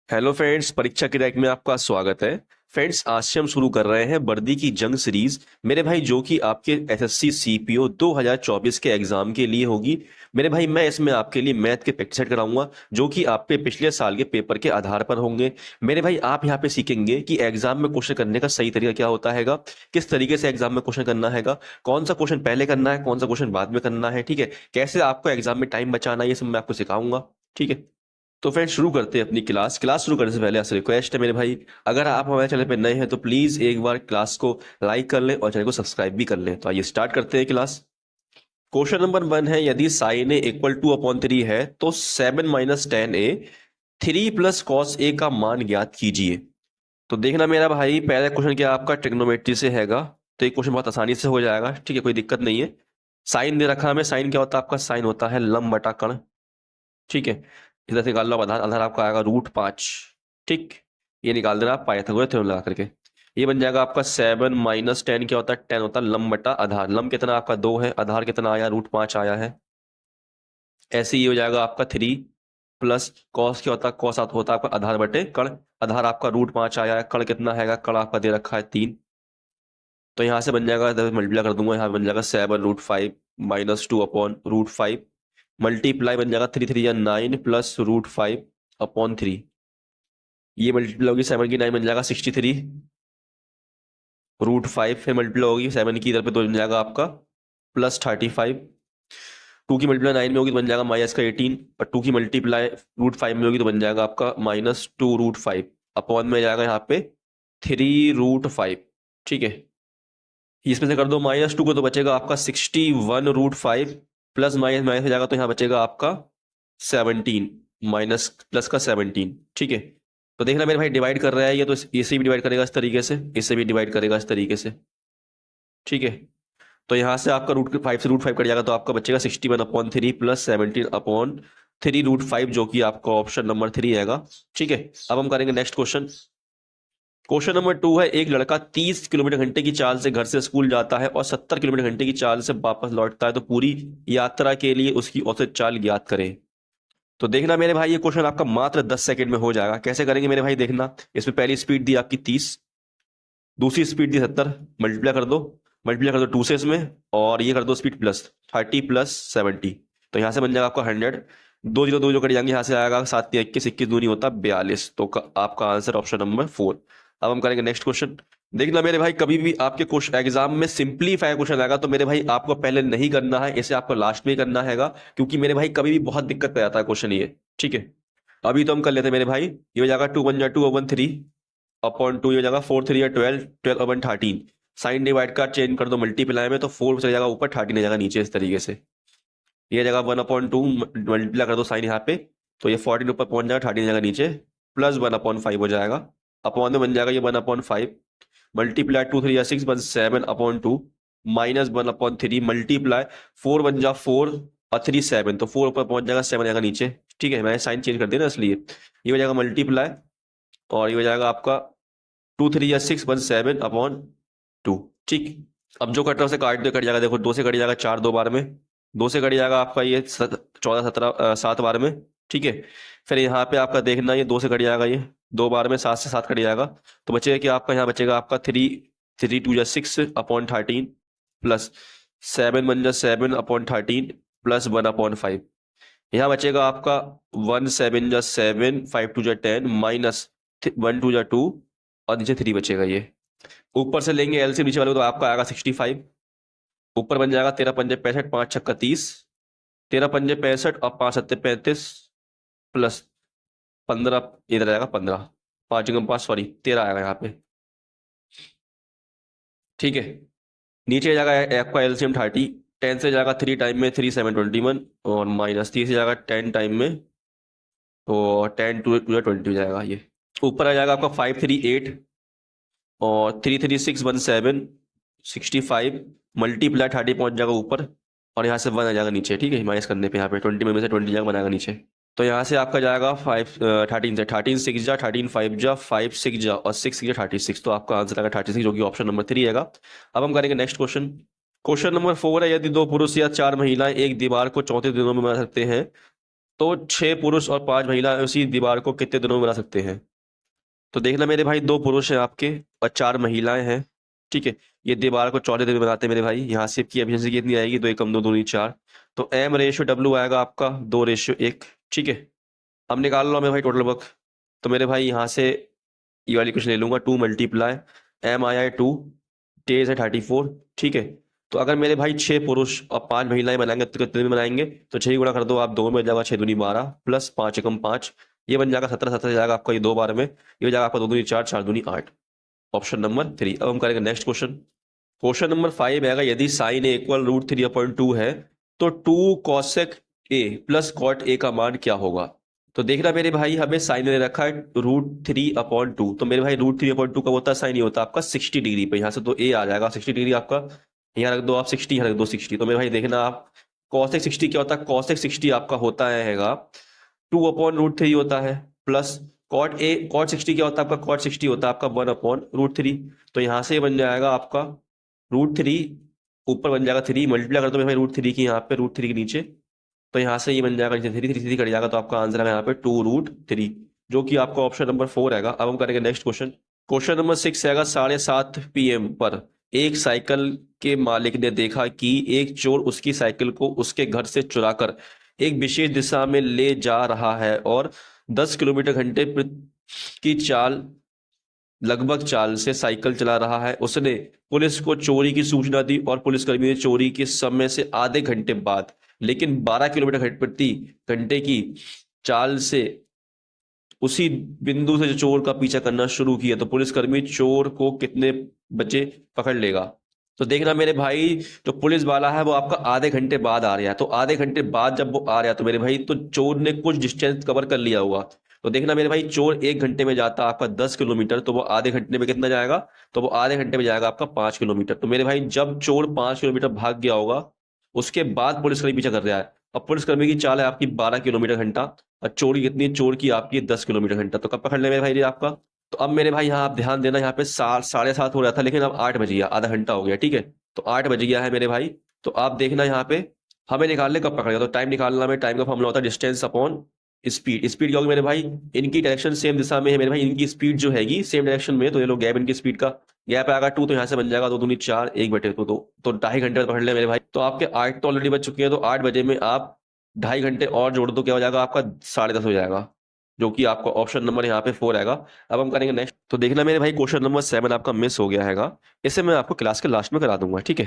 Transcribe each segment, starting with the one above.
Hello friends, परीक्षा की rack में आपका स्वागत है। फ्रेंड्स, आज से हम शुरू कर रहे हैं वर्दी की जंग सीरीज मेरे भाई, जो कि आपके एसएससी सीपीओ 2024 के एग्जाम के लिए होगी। मेरे भाई, मैं इसमें आपके लिए मैथ के प्रैक्टिस सेट कराऊंगा, जो कि आपके पिछले साल के पेपर के आधार पर होंगे। मेरे भाई, आप यहाँ पे सीखेंगे कि एग्जाम में क्वेश्चन करने का सही तरीका क्या होता हैगा, किस तरीके से एग्जाम में क्वेश्चन करना हैगा, कौन सा क्वेश्चन पहले करना है, कौन सा क्वेश्चन बाद में करना है, ठीक है, कैसे आपको एग्जाम में टाइम बचाना है, ये सब मैं आपको सिखाऊंगा। ठीक है, तो फ्रेंड शुरू करते हैं अपनी क्लास शुरू करने से पहले आपसे रिक्वेस्ट है मेरे भाई, अगर आप हमारे चैनल पे नए हैं तो प्लीज एक बार क्लास को लाइक कर लें और चैनल को सब्सक्राइब भी कर लें। तो आइए स्टार्ट करते हैं क्लास। क्वेश्चन नंबर 1 है, यदि साइन ए इक्वल टू अपॉन 3 है तो 7 - 10 ए 3 + cos a का मान ज्ञात कीजिए। तो देखना मेरा भाई, पहला क्वेश्चन क्या आपका ट्रिग्नोमेट्री से हैगा, तो ये क्वेश्चन बहुत आसानी से हो जाएगा। ठीक है, कोई दिक्कत नहीं है। साइन दे रखा है हमें, साइन क्या होता है आपका, साइन होता है लंब बटा कर्ण। ठीक है, इधर से निकाल लो आप आधार, आधार आपका आएगा √5। ठीक, ये निकाल देना आप पाइथागोरस थ्योरम लगा करके। ये बन जाएगा आपका 7 - 10 क्या होता है, 10 होता है लंब बटा आधार। लंब कितना आपका 2 है, आधार कितना आया √5 आया है। ऐसे ही हो जाएगा आपका 3 प्लस कॉस क्या होता है, कॉस होता है आपका आधार बटे कर्ण। आधार आपका √5 आया है, कर्ण कितना है, कर्ण आपका दे रखा है 3। तो यहाँ से बन जाएगा, मल्टीप्लाई कर दूंगा, यहाँ बन जाएगा 7 √5 -2/√5 मल्टीप्लाई बन जाएगा 3 3 या 9 प्लस √5/3। ये मल्टीप्लाई होगी 7 की 9 बन जाएगा 63 √5, फिर मल्टीप्लाई होगी 7 की इधर पे तो बन जाएगा आपका +35। 2 की मल्टीप्लाई 9 में होगी तो बन जाएगा -18, और 2 की मल्टीप्लाई √5 में होगी तो बन जाएगा आपका -2 √5। अपॉन में जाएगा यहाँ पे 3 √5। ठीक है, इसमें से कर दो -2 को तो बचेगा आपका 61 √5, प्लस माइनस माइनस हो जाएगा तो यहाँ बचेगा आपका 17 माइनस प्लस का 17। ठीक है, तो देखना मेरे भाई डिवाइड कर रहा है ये, तो इसे भी डिवाइड करेगा इस तरीके से, इसे भी डिवाइड करेगा इस तरीके से। ठीक है, तो यहाँ से आपका √5 से √5 कट जाएगा तो आपका बचेगा 61/3 प्लस 17/3 √5, जो कि आपका ऑप्शन नंबर 3 आएगा। ठीक है, अब हम करेंगे नेक्स्ट क्वेश्चन। क्वेश्चन नंबर 2 है, एक लड़का 30 किलोमीटर घंटे की चाल से घर से स्कूल जाता है और 70 किलोमीटर घंटे की चाल से वापस लौटता है, तो पूरी यात्रा के लिए उसकी औसत चाल ज्ञात करें। तो देखना मेरे भाई, ये क्वेश्चन आपका मात्र 10 सेकंड में हो जाएगा। कैसे करेंगे मेरे भाई, देखना, इसमें पहली स्पीड दी आपकी 30, दूसरी स्पीड दी 70, मल्टीप्लाई कर दो 2 से इसमें, और ये कर दो स्पीड प्लस 30 प्लस 70, तो यहाँ से बन जाएगा आपका 100। 2 जो कट जाएंगे, यहाँ से आएगा 7 × 21, 21 दूनी होता 42, तो आपका आंसर ऑप्शन नंबर 4। अब हम करेंगे नेक्स्ट क्वेश्चन। देखना मेरे भाई, कभी भी आपके क्वेश्चन एग्जाम में सिंपलीफाई क्वेश्चन आएगा तो मेरे भाई आपको पहले नहीं करना है, इसे आपको लास्ट में करना हैगा, क्योंकि मेरे भाई कभी भी बहुत दिक्कत कर जाता है क्वेश्चन ये। ठीक है, अभी तो हम कर लेते हैं मेरे भाई। ये हो जाएगा 2 × 1 = 2/3/2, ये हो जाएगा 4 3 या 12 12/13। साइन डिवाइड का चेंज कर दो मल्टीप्लाई में, तो 4 चले जाएगा ऊपर, 13 आ जाएगा नीचे, इस तरीके से। ये जगह 1/2 मल्टीप्लाई कर दो साइन यहाँ पे, तो ये 14 ऊपर पहुंच जाएगा, 13 जगह नीचे, प्लस 1/5 हो जाएगा। अपॉन में बन जाएगा ये 1/5, मल्टीप्लाई 2 3 या 6 बन 7/2 माइनस 1/3 मल्टीप्लाई 4 बन जा 4 और 3 7, तो 4 ऊपर पहुंच जाएगा, 7 जाएगा नीचे। ठीक है, मैंने साइन चेंज कर दिया ना इसलिए। ये हो जाएगा मल्टीप्लाई, और ये हो जाएगा आपका 2 3 या 6 बन 7/2। ठीक, अब जो कट रहा है उसे काट दो, कट जाएगा, देखो 2 से कट जाएगा 4 2 बार में, 2 से कट जाएगा आपका ये 14 17 7 बार में। ठीक है, फिर यहाँ पे आपका देखना, ये 2 से कट जाएगा, ये 2 बार में 7 से 7 कट जाएगा, तो बचेगा कि आपका यहाँ बचेगा आपका 3 2 या 6/13 प्लस 7 बन जा 7/13 प्लस 1/5। यहाँ बचेगा आपका 1 7 जा 7 5 2 जा 10 माइनस 1 2 जा 2, और नीचे 3 बचेगा। ये ऊपर से लेंगे एलसीएम नीचे वाले को, तो आपका आएगा 65। ऊपर बन जाएगा 13 पंजे 65, 5 छक्का 30, 13 पंजे 65 और 5 सत्ते 35 प्लस 15, इधर आएगा 15, 5 × 5 सॉरी 13 आएगा यहाँ पे। ठीक है, नीचे जाएगा आपका एलसीएम 30, 10 से जाएगा 3 टाइम में 3 7 21, और माइनस 30 से जाएगा 10 टाइम में, तो 10 2 2 20 हो जाएगा। ये ऊपर आ जाएगा आपका 5 3 8 और 3 3 6 1 7 65 मल्टीप्लाई 30 पहुंच जाएगा ऊपर, और यहाँ से 1 आ जाएगा नीचे। ठीक है, माइनस करने पे यहाँ पे 20 में से 20 जाएगा, बनाएगा नीचे, तो यहाँ से आपका जाएगा 5 13 से 13 6 जा 13 5 जा 5 6 जा और 6 6 जा 36, तो आपका आंसर आएगा 36, जो कि ऑप्शन नंबर 3 आएगा। अब हम करेंगे नेक्स्ट क्वेश्चन। क्वेश्चन नंबर 4 है, यदि 2 पुरुष या 4 महिलाएं एक दीवार को 34 दिनों में बना सकते हैं तो 6 पुरुष और 5 महिला उसी दीवार को कितने दिनों में बना सकते हैं? तो देखना मेरे भाई, 2 पुरुष हैं आपके और 4 महिलाएं हैं, ठीक है। ये दीवार को 14 दिन में बनाते हैं मेरे भाई। यहाँ से की एफिशिएंसी कितनी आएगी? 2 एकम 2 दूनी 4। तो M रेशियो W आएगा आपका 2:1, ठीक है। अब निकाल लो मेरे भाई टोटल वर्क। तो मेरे भाई यहाँ से ये वाली क्वेश्चन ले लूंगा, 2 मल्टीप्लाई M आया है 2, डेज है 34, ठीक है। तो अगर मेरे भाई 6 पुरुष और 5 महिलाएं बनाएंगे तो कितने में बनाएंगे? तो 6 गुणा कर दो आप, 2 में जाएगा 6 दूनी 12 प्लस 5 एकम 5, ये बन जाएगा 17, 17 जाएगा आपका ये 2 बार में, ये हो जाएगा आपका 2 दूनी 4, 4 दूनी 8। Option number 3। अब हम करेंगे नेक्स्ट क्वेश्चन। क्वेश्चन नंबर 5 आएगा, यदि साइन ए इक्वल √3/2 है तो 2 cosec A plus cot A का मान क्या होगा? तो देखना मेरे भाई, हमें साइन दे रखा है √3/2। तो मेरे भाई √3/2 का होता है साइन, ये होता है आपका 60 डिग्री पे। यहाँ से तो ए आ जाएगा 60 डिग्री आपका, यहाँ रख दो आप 60, यहाँ रख दो 60। तो मेरे भाई देखना आप, कॉसेक 60 क्या होता है? कॉसेक 60 आपका होता है 2/√3 होता है, प्लस कॉट 60 क्या होता है आपका? कॉट 60 होता है आपका 1/√3। तो यहाँ से बन जाएगा आपका √3, ऊपर बन जाएगा 3, मल्टीप्लाई कर दो मेरे भाई √3 की, यहाँ पे √3 के नीचे, तो यहाँ से ये बन जाएगा नीचे 3, 3 3 कट जाएगा, तो आपका आंसर है यहाँ पे 2√3, जो कि आपका ऑप्शन नंबर 4 रहेगा। अब हम करेंगे नेक्स्ट क्वेश्चन। क्वेश्चन नंबर 6 आएगा, 7:30 PM पर एक साइकिल के मालिक ने देखा कि एक चोर उसकी साइकिल को उसके घर से चुराकर एक विशेष दिशा में ले जा रहा है और 10 किलोमीटर घंटे की चाल, लगभग चाल से साइकिल चला रहा है। उसने पुलिस को चोरी की सूचना दी और पुलिसकर्मी ने चोरी के समय से आधे घंटे बाद, लेकिन 12 किलोमीटर प्रति घंटे की चाल से उसी बिंदु से चोर का पीछा करना शुरू किया, तो पुलिसकर्मी चोर को कितने बजे पकड़ लेगा? तो देखना मेरे भाई, जो पुलिस वाला है वो आपका आधे घंटे बाद आ रहा है, तो आधे घंटे बाद जब वो आ रहा है तो मेरे भाई तो चोर ने कुछ डिस्टेंस कवर कर लिया होगा। तो देखना मेरे भाई, चोर 1 घंटे में जाता आपका 10 किलोमीटर, तो वो आधे घंटे में कितना जाएगा? तो वो आधे घंटे में जाएगा आपका 5 किलोमीटर। तो मेरे भाई जब चोर 5 किलोमीटर भाग गया होगा, उसके बाद पुलिसकर्मी पीछा कर रहा है। अब पुलिसकर्मी की चाल है आपकी 12 किलोमीटर घंटा, और चोर की कितनी? चोर की आपकी 10 किलोमीटर घंटा। तो कब पकड़ ले मेरे भाई ये आपका? तो अब मेरे भाई यहाँ आप ध्यान देना, यहाँ पे 7:30 हो रहा था, लेकिन अब 8 बज गया, आधा घंटा हो गया, ठीक है। तो 8 बज गया है मेरे भाई। तो आप देखना यहाँ पे हमें निकालने कब पकड़ेगा। तो टाइम निकालना में, टाइम का फॉर्मूला होता है डिस्टेंस अपॉन स्पीड। स्पीड क्या होगी मेरे भाई? इनकी डायरेक्शन सेम दिशा में है मेरे भाई, इनकी स्पीड जो हैगी सेम डायरेक्शन में, तो ये लोग गैप, इनकी स्पीड का गैप आएगा 2, तो यहाँ से बन जाएगा 2 दूनी 4, 1/2, तो 2.5 घंटे में पकड़ ले मेरे भाई। तो आपके 8 तो ऑलरेडी बज चुके हैं, तो 8 बजे में आप 2.5 घंटे और जोड़ दो, क्या हो जाएगा आपका? 10:30 हो जाएगा, जो कि आपका ऑप्शन नंबर यहाँ पे 4 आएगा। अब हम करेंगे नेक्स्ट। तो देखना मेरे भाई, क्वेश्चन नंबर 7 आपका मिस हो गया हैगा, इसे मैं आपको क्लास के लास्ट में करा दूंगा, ठीक है।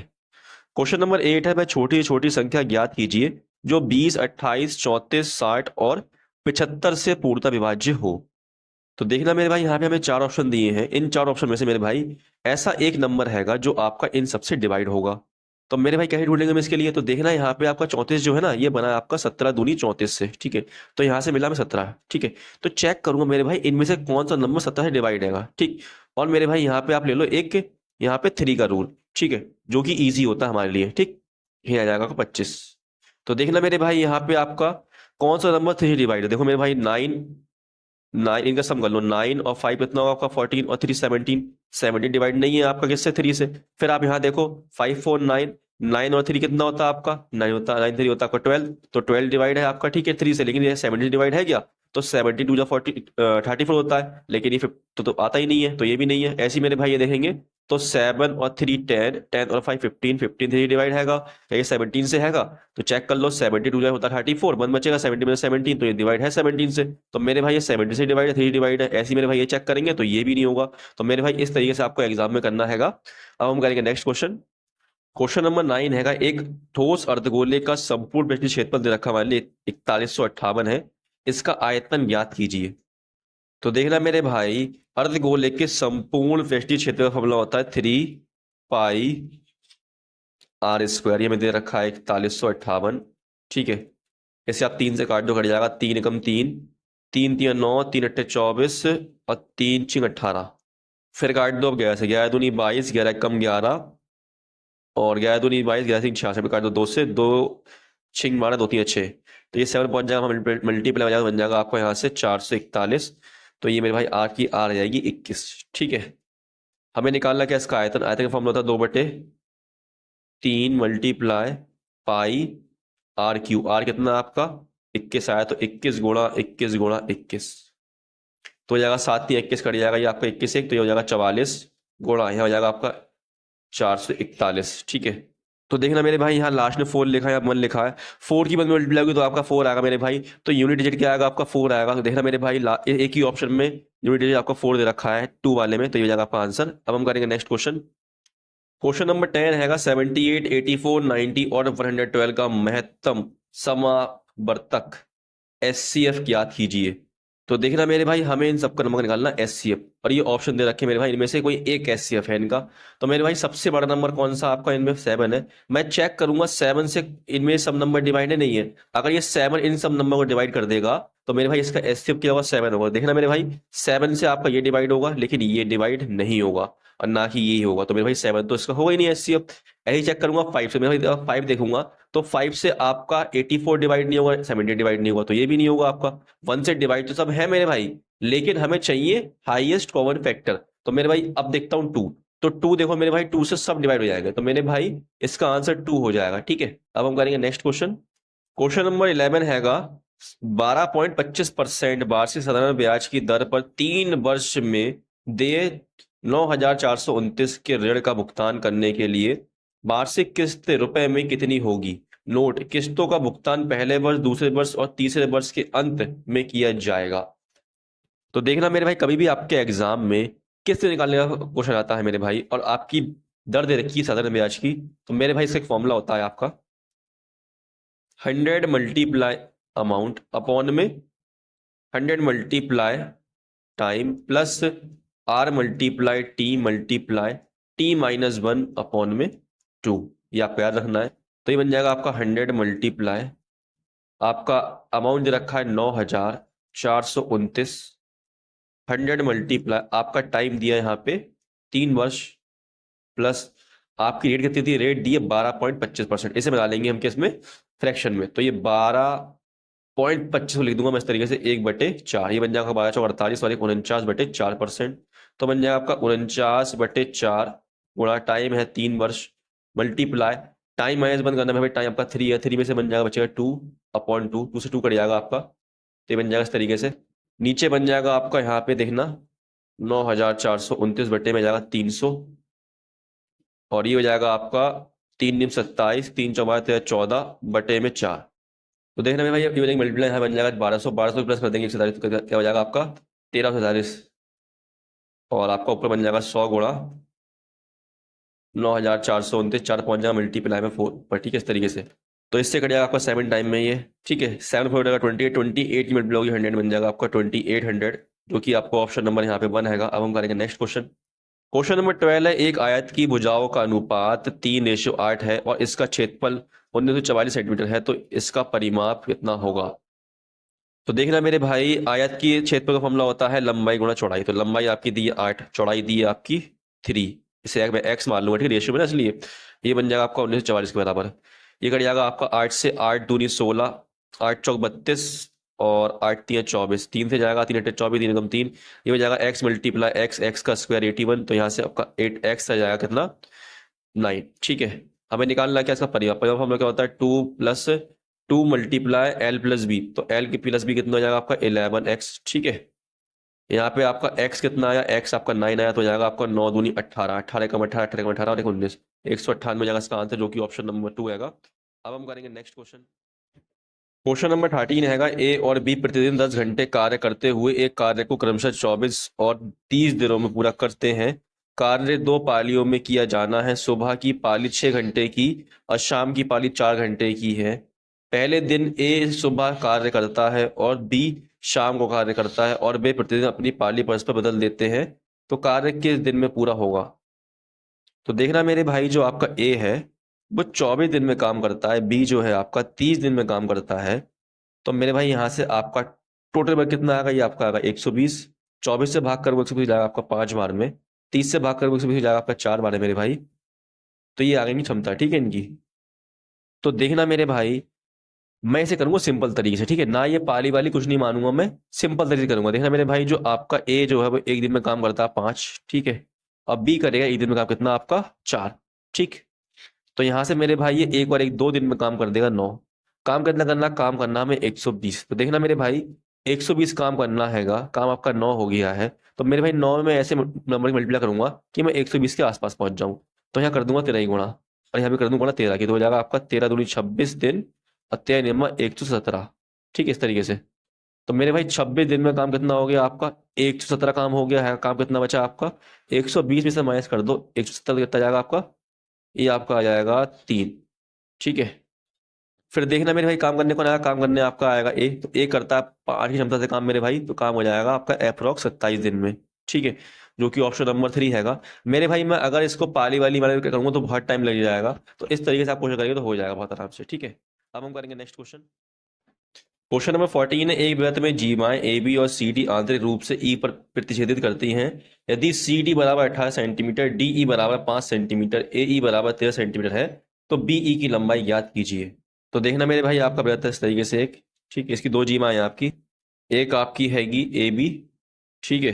क्वेश्चन नंबर 8 है, वह छोटी से छोटी संख्या ज्ञात कीजिए जो 20, 28, 34, 60 और 75 से पूर्णतः विभाज्य हो। तो देखना मेरे भाई, यहाँ पे हमें 4 ऑप्शन दिए हैं, इन 4 ऑप्शन में से मेरे भाई ऐसा एक नंबर हैगा जो आपका इन सबसे डिवाइड होगा। तो मेरे भाई कैसे ढूंढेंगे हम इसके लिए? तो देखना यहाँ पे आपका 34 जो है ना, ये बना है आपका 17 दूनी 34 से, ठीक है। तो यहाँ से मिला में 17, ठीक है। तो चेक करूंगा मेरे भाई इनमें से कौन सा नंबर 17 से डिवाइड हैगा, ठीक। और मेरे भाई यहाँ पे आप ले लो एक, यहाँ पे 3 का रूल, ठीक है, जो कि ईजी होता है हमारे लिए, ठीक। ये आ जाएगा 25। तो देखना मेरे भाई, यहाँ पे आपका कौन सा नंबर 3 से डिवाइड है? देखो मेरे भाई 9 इनका सम कर लो, 9 और 5 कितना होगा आपका? 14 और 3 17, 17 डिवाइड नहीं है आपका किससे? 3 से। फिर आप यहाँ देखो 5 4 9, 9 और 3 कितना होता है आपका? 9 होता है, 9 3 होता है आपका 12, तो 12 डिवाइड है आपका, ठीक है, 3 से। लेकिन ये 17 डिवाइड है क्या? तो 72 या 34 होता है, लेकिन ये तो आता ही नहीं है, तो ये भी नहीं है। ऐसे ही मेरे भाई ये देखेंगे तो 7 और 3 10, 10 और 5 15, 15 3 डिवाइड हैगा, ये 17 से हैगा। तो चेक कर लो, 72 जो होता है 34, 1 बचेगा, 70 में 17, तो ये डिवाइड है 17 से। तो मेरे भाई ये 70 से डिवाइड है, 3 डिवाइड है। ऐसे मेरे भाई ये चेक करेंगे तो ये भी नहीं होगा। तो मेरे भाई इस तरीके से आपको एग्जाम में करना हैगा। अब हम करेंगे नेक्स्ट क्वेश्चन। क्वेश्चन नंबर 9 हैगा, एक ठोस अर्धगोले का संपूर्ण पृष्ठीय क्षेत्रफल दे रखा हमारे लिए 4158 है, इसका आयतन ज्ञात कीजिए। तो देखना मेरे भाई, अर्धगोले के संपूर्ण पृष्ठीय क्षेत्र का फॉर्मूला होता है 3πr², ये में दे रखा है 4158, ठीक है। इसे आप 3 से काट दो, कट जाएगा 3 एकम 3, 3 3 9, 3 8 24 और 3 6 18। फिर काट दो अब 11 से, 11 दूनी 22, 11 एकम 11 और 11 दूनी 22, 11 3 66 पे काट दो 2 से, 2 6 12, 2 3 6, तो ये 7 पहुंच जाएगा, मल्टीप्लाई हो जाएगा, बन जाएगा आपको यहाँ से 441। तो ये मेरे भाई आर की आर आ जाएगी 21, ठीक है। हमें निकालना क्या इसका आयतन? आयतन का फॉर्मूला होता है 2/3 मल्टीप्लाई पाई r क्यू। आर कितना आपका 21 आया तो 21 गुणा 21 तो हो जाएगा 7×3 21 कट जाएगा, ये आपका 21 1 तो ये हो जाएगा 44 गुणा यहाँ हो जाएगा आपका 441। ठीक है, तो देखना मेरे भाई यहाँ लास्ट में 4 लिखा है या 1 लिखा है, 4 की 1 में मल्टीप्लाई होगी तो आपका 4 आएगा मेरे भाई, तो यूनिट डिजिट क्या आएगा आपका 4 आएगा। तो देखना मेरे भाई एक ही ऑप्शन में यूनिट डिजिट आपका 4 दे रखा है 2 वाले में, तो ये हो जाएगा आपका आंसर। अब हम करेंगे नेक्स्ट क्वेश्चन। क्वेश्चन नंबर 10 हैगा 78 84 90 और 112 का महत्तम समावर्तक एचसीएफ ज्ञात कीजिए। तो देखना मेरे भाई हमें इन सबका नंबर निकालना एचसीएफ, और ये ऑप्शन दे रखे मेरे भाई, इनमें से कोई एक एचसीएफ है इनका। तो मेरे भाई सबसे बड़ा नंबर कौन सा आपका इनमें 7 है, मैं चेक करूंगा 7 से इनमें सब नंबर डिवाइड नहीं है, अगर ये 7 इन सब नंबर को डिवाइड कर देगा तो मेरे भाई इसका एचसीएफ क्या होगा 7 होगा। देखना मेरे भाई 7 से आपका ये डिवाइड होगा लेकिन ये डिवाइड नहीं होगा और ना ही ये होगा, तो मेरे भाई 7 तो इसका होगा ही नहीं एचसीएफ। यही चेक करूंगा 5 से, मेरे भाई 5 देखूंगा तो 5 से आपका 84 डिवाइड नहीं होगा, 70 डिवाइड नहीं होगा, तो ये भी नहीं होगा आपका। 1 से डिवाइड तो सब है मेरे भाई, लेकिन हमें चाहिए हाईएस्ट कॉमन फैक्टर। तो मेरे भाई अब देखता हूं 2, तो 2 देखो मेरे भाई 2 से सब डिवाइड हो जाएगा, तो मेरे भाई इसका आंसर 2 हो जाएगा। ठीक है, अब हम करेंगे नेक्स्ट क्वेश्चन। क्वेश्चन नंबर 11 हैगा 12.25% वार्षिक साधारण ब्याज की दर पर 3 वर्ष में देय 9,429 के ऋण का भुगतान करने के लिए वार्षिक किस्त रुपए में कितनी होगी। नोट, किस्तों का भुगतान पहले वर्ष, दूसरे वर्ष और तीसरे वर्ष के अंत में किया जाएगा। तो देखना मेरे भाई कभी भी आपके एग्जाम में किस्त निकालने का क्वेश्चन आता है मेरे भाई, और आपकी दर दे रखी है साधारण ब्याज की, तो मेरे भाई इसका एक फॉर्मूला होता है आपका 100 मल्टीप्लाई अमाउंट अपॉन में 100 multiply time plus r multiply t minus 1 upon में 2, ये आपको याद रखना है। तो ये बन जाएगा आपका 100 मल्टीप्लाई, आपका अमाउंट दे रखा है 9,429, 100 मल्टीप्लाई आपका टाइम दिया है यहाँ पे 3 वर्ष, प्लस आपकी रेट कितनी थी, रेट दी है 12.25%। इसे मिला लेंगे हम किस में, फ्रैक्शन में, तो ये 12.25 लिख दूंगा मैं इस तरीके से 1/4, ये बन जाएगा 12×4 48 और 49/4%। तो बन जाएगा आपका 49/4 गुणा टाइम है 3 वर्ष, मल्टीप्लाई टाइम माइनस बंद करना है, टाइम आपका 3 है, 3 में से बन जाएगा बचेगा 2/2, 2 से 2 कट जाएगा आपका, तो बन जाएगा इस तरीके से। नीचे बन जाएगा आपका यहाँ पे देखना 9,429 बटे में जाएगा 300, और ये हो जाएगा आपका 3 × 27, 3×4 = 14 बटे में 4। तो देखना मेरे भाई ये मल्टीप्लाई यहाँ बन जाएगा 1200 प्लस कर देंगे 147, तो क्या हो जाएगा आपका 1347, और आपका ऊपर बन जाएगा 100 गुणा 9,429, 4 पहुंच जाएगा मल्टीप्लाई में 4 पर। ठीक है, इस तरीके से, तो इससे कट जाएगा आपका 7 टाइम में ये। ठीक है, 7 4 जाएगा 28, 28 की मल्टीप्लाई होगी 100 बन जाएगा आपका 2800, जो कि आपको ऑप्शन नंबर यहाँ पे 1 हैगा। अब हम करेंगे नेक्स्ट क्वेश्चन। क्वेश्चन नंबर 12 है एक आयत की भुजाओं का अनुपात 3:8 है और इसका क्षेत्रफल 1944 सेंटीमीटर है, तो इसका परिमाप कितना होगा। तो देखना मेरे भाई आयत की क्षेत्रफल का फॉर्मूला होता है लंबाई गुणा चौड़ाई, तो लंबाई आपकी दी है 8, चौड़ाई दी है आपकी 3, इसे मैं x मान लूंगा, ठीक है, रेशियो में ना, इसलिए ये बन जाएगा आपका 1944 के बराबर। ये कट जाएगा आपका 8 से 8 दूनी 16, 8 चौक 32 और 8 3 24, 3 से जाएगा 3 8 24, 3 3, ये हो जाएगा x मल्टीप्लाई x का स्क्वायर 81, तो यहाँ से आपका 8x आ जाएगा कितना 9। ठीक है, हमें निकालना है क्या इसका परिमाप हम लोग क्या होता है 2 + 2 मल्टीप्लाई l + b, तो l की प्लस b कितना हो जाएगा आपका 11x। ठीक है, यहाँ पे आपका x कितना आया, x आपका 9 आया, तो हो जाएगा आपका 9 दूनी 18, 18 कम 18, 18 कम 18 और 19, 198 हो जाएगा इसका आंसर, जो कि ऑप्शन नंबर 2 हैगा। अब हम करेंगे नेक्स्ट क्वेश्चन। क्वेश्चन नंबर 13 हैगा ए और बी प्रतिदिन 10 घंटे कार्य करते हुए एक कार्य को क्रमशः 24 और 30 दिनों में पूरा करते हैं। कार्य 2 पालियों में किया जाना है, सुबह की पाली 6 घंटे की और शाम की पाली 4 घंटे की है। पहले दिन ए सुबह कार्य करता है और बी शाम को कार्य करता है और वे प्रतिदिन अपनी पाली परस्पर बदल देते हैं, तो कार्य किस दिन में पूरा होगा। तो देखना मेरे भाई जो आपका ए है वो 24 दिन में काम करता है, बी जो है आपका 30 दिन में काम करता है, तो मेरे भाई यहाँ से आपका टोटल बार कितना आएगा, ये आपका आएगा 120, 24 से भाग कर 120 जाएगा आपका 5 बार में, 30 से भाग कर 120 जाएगा आपका 4 बार है मेरे भाई, तो ये आ गई क्षमता। ठीक है इनकी, तो देखना मेरे भाई मैं इसे करूंगा सिंपल तरीके से, ठीक है ना, ये पाली वाली कुछ नहीं मानूंगा, मैं सिंपल तरीके से करूंगा। देखना मेरे भाई जो आपका ए जो है वो एक दिन में काम करता है 5, ठीक है, अब बी करेगा एक दिन में काम कितना आपका 4, ठीक, तो यहां से मेरे भाई ये एक और एक 2 दिन में काम कर देगा 9, काम कितना करना, काम करना हमें 120। तो देखना मेरे भाई 120 काम करना हैगा, काम आपका 9 हो गया है, तो मेरे भाई 9 में ऐसे नंबर मल्टीप्लाई करूंगा कि मैं 120 के आसपास पहुंच जाऊं। तो यहाँ कर दूंगा 13 ही गुणा, और यहाँ भी कर दूंगा गुणा 13 की, तो हो जाएगा आपका 13 दूनी 26 दिन और 13 नियम 117। ठीक है, इस तरीके से। तो मेरे भाई 26 दिन में काम कितना हो गया आपका, 117 काम हो गया है। काम कितना बचा आपका, 120 में से माइनस कर दो, 170 कितना जाएगा आपका, ये आपका आ जाएगा 3। ठीक है, फिर देखना मेरे भाई काम करने को ना, काम करने आपका आएगा ए, तो ए करता है 8 की क्षमता से काम मेरे भाई, तो काम हो जाएगा आपका अप्रोक्स 27 दिन में। ठीक है, जो कि ऑप्शन नंबर 3 हैगा मेरे भाई। मैं अगर इसको पाली वाली वाले करूंगा तो बहुत टाइम लग जाएगा, तो इस तरीके से आप क्वेश्चन करेंगे तो हो जाएगा बहुत आराम से। ठीक है, अब हम करेंगे नेक्स्ट क्वेश्चन। क्वेश्चन नंबर 14 है, एक वृत्त में जीमाएं ए बी और सी डी आंतरिक रूप से ई पर प्रतिच्छेदित करती हैं। यदि सी डी बराबर 18 सेंटीमीटर, डी ई बराबर 5 सेंटीमीटर, ए ई बराबर 13 सेंटीमीटर है, तो बी ई की लंबाई ज्ञात कीजिए। तो देखना मेरे भाई आपका वृत्त है इस तरीके से एक, ठीक है, इसकी दो जीमाएं आपकी, एक आपकी हैगी ए बी, ठीक है,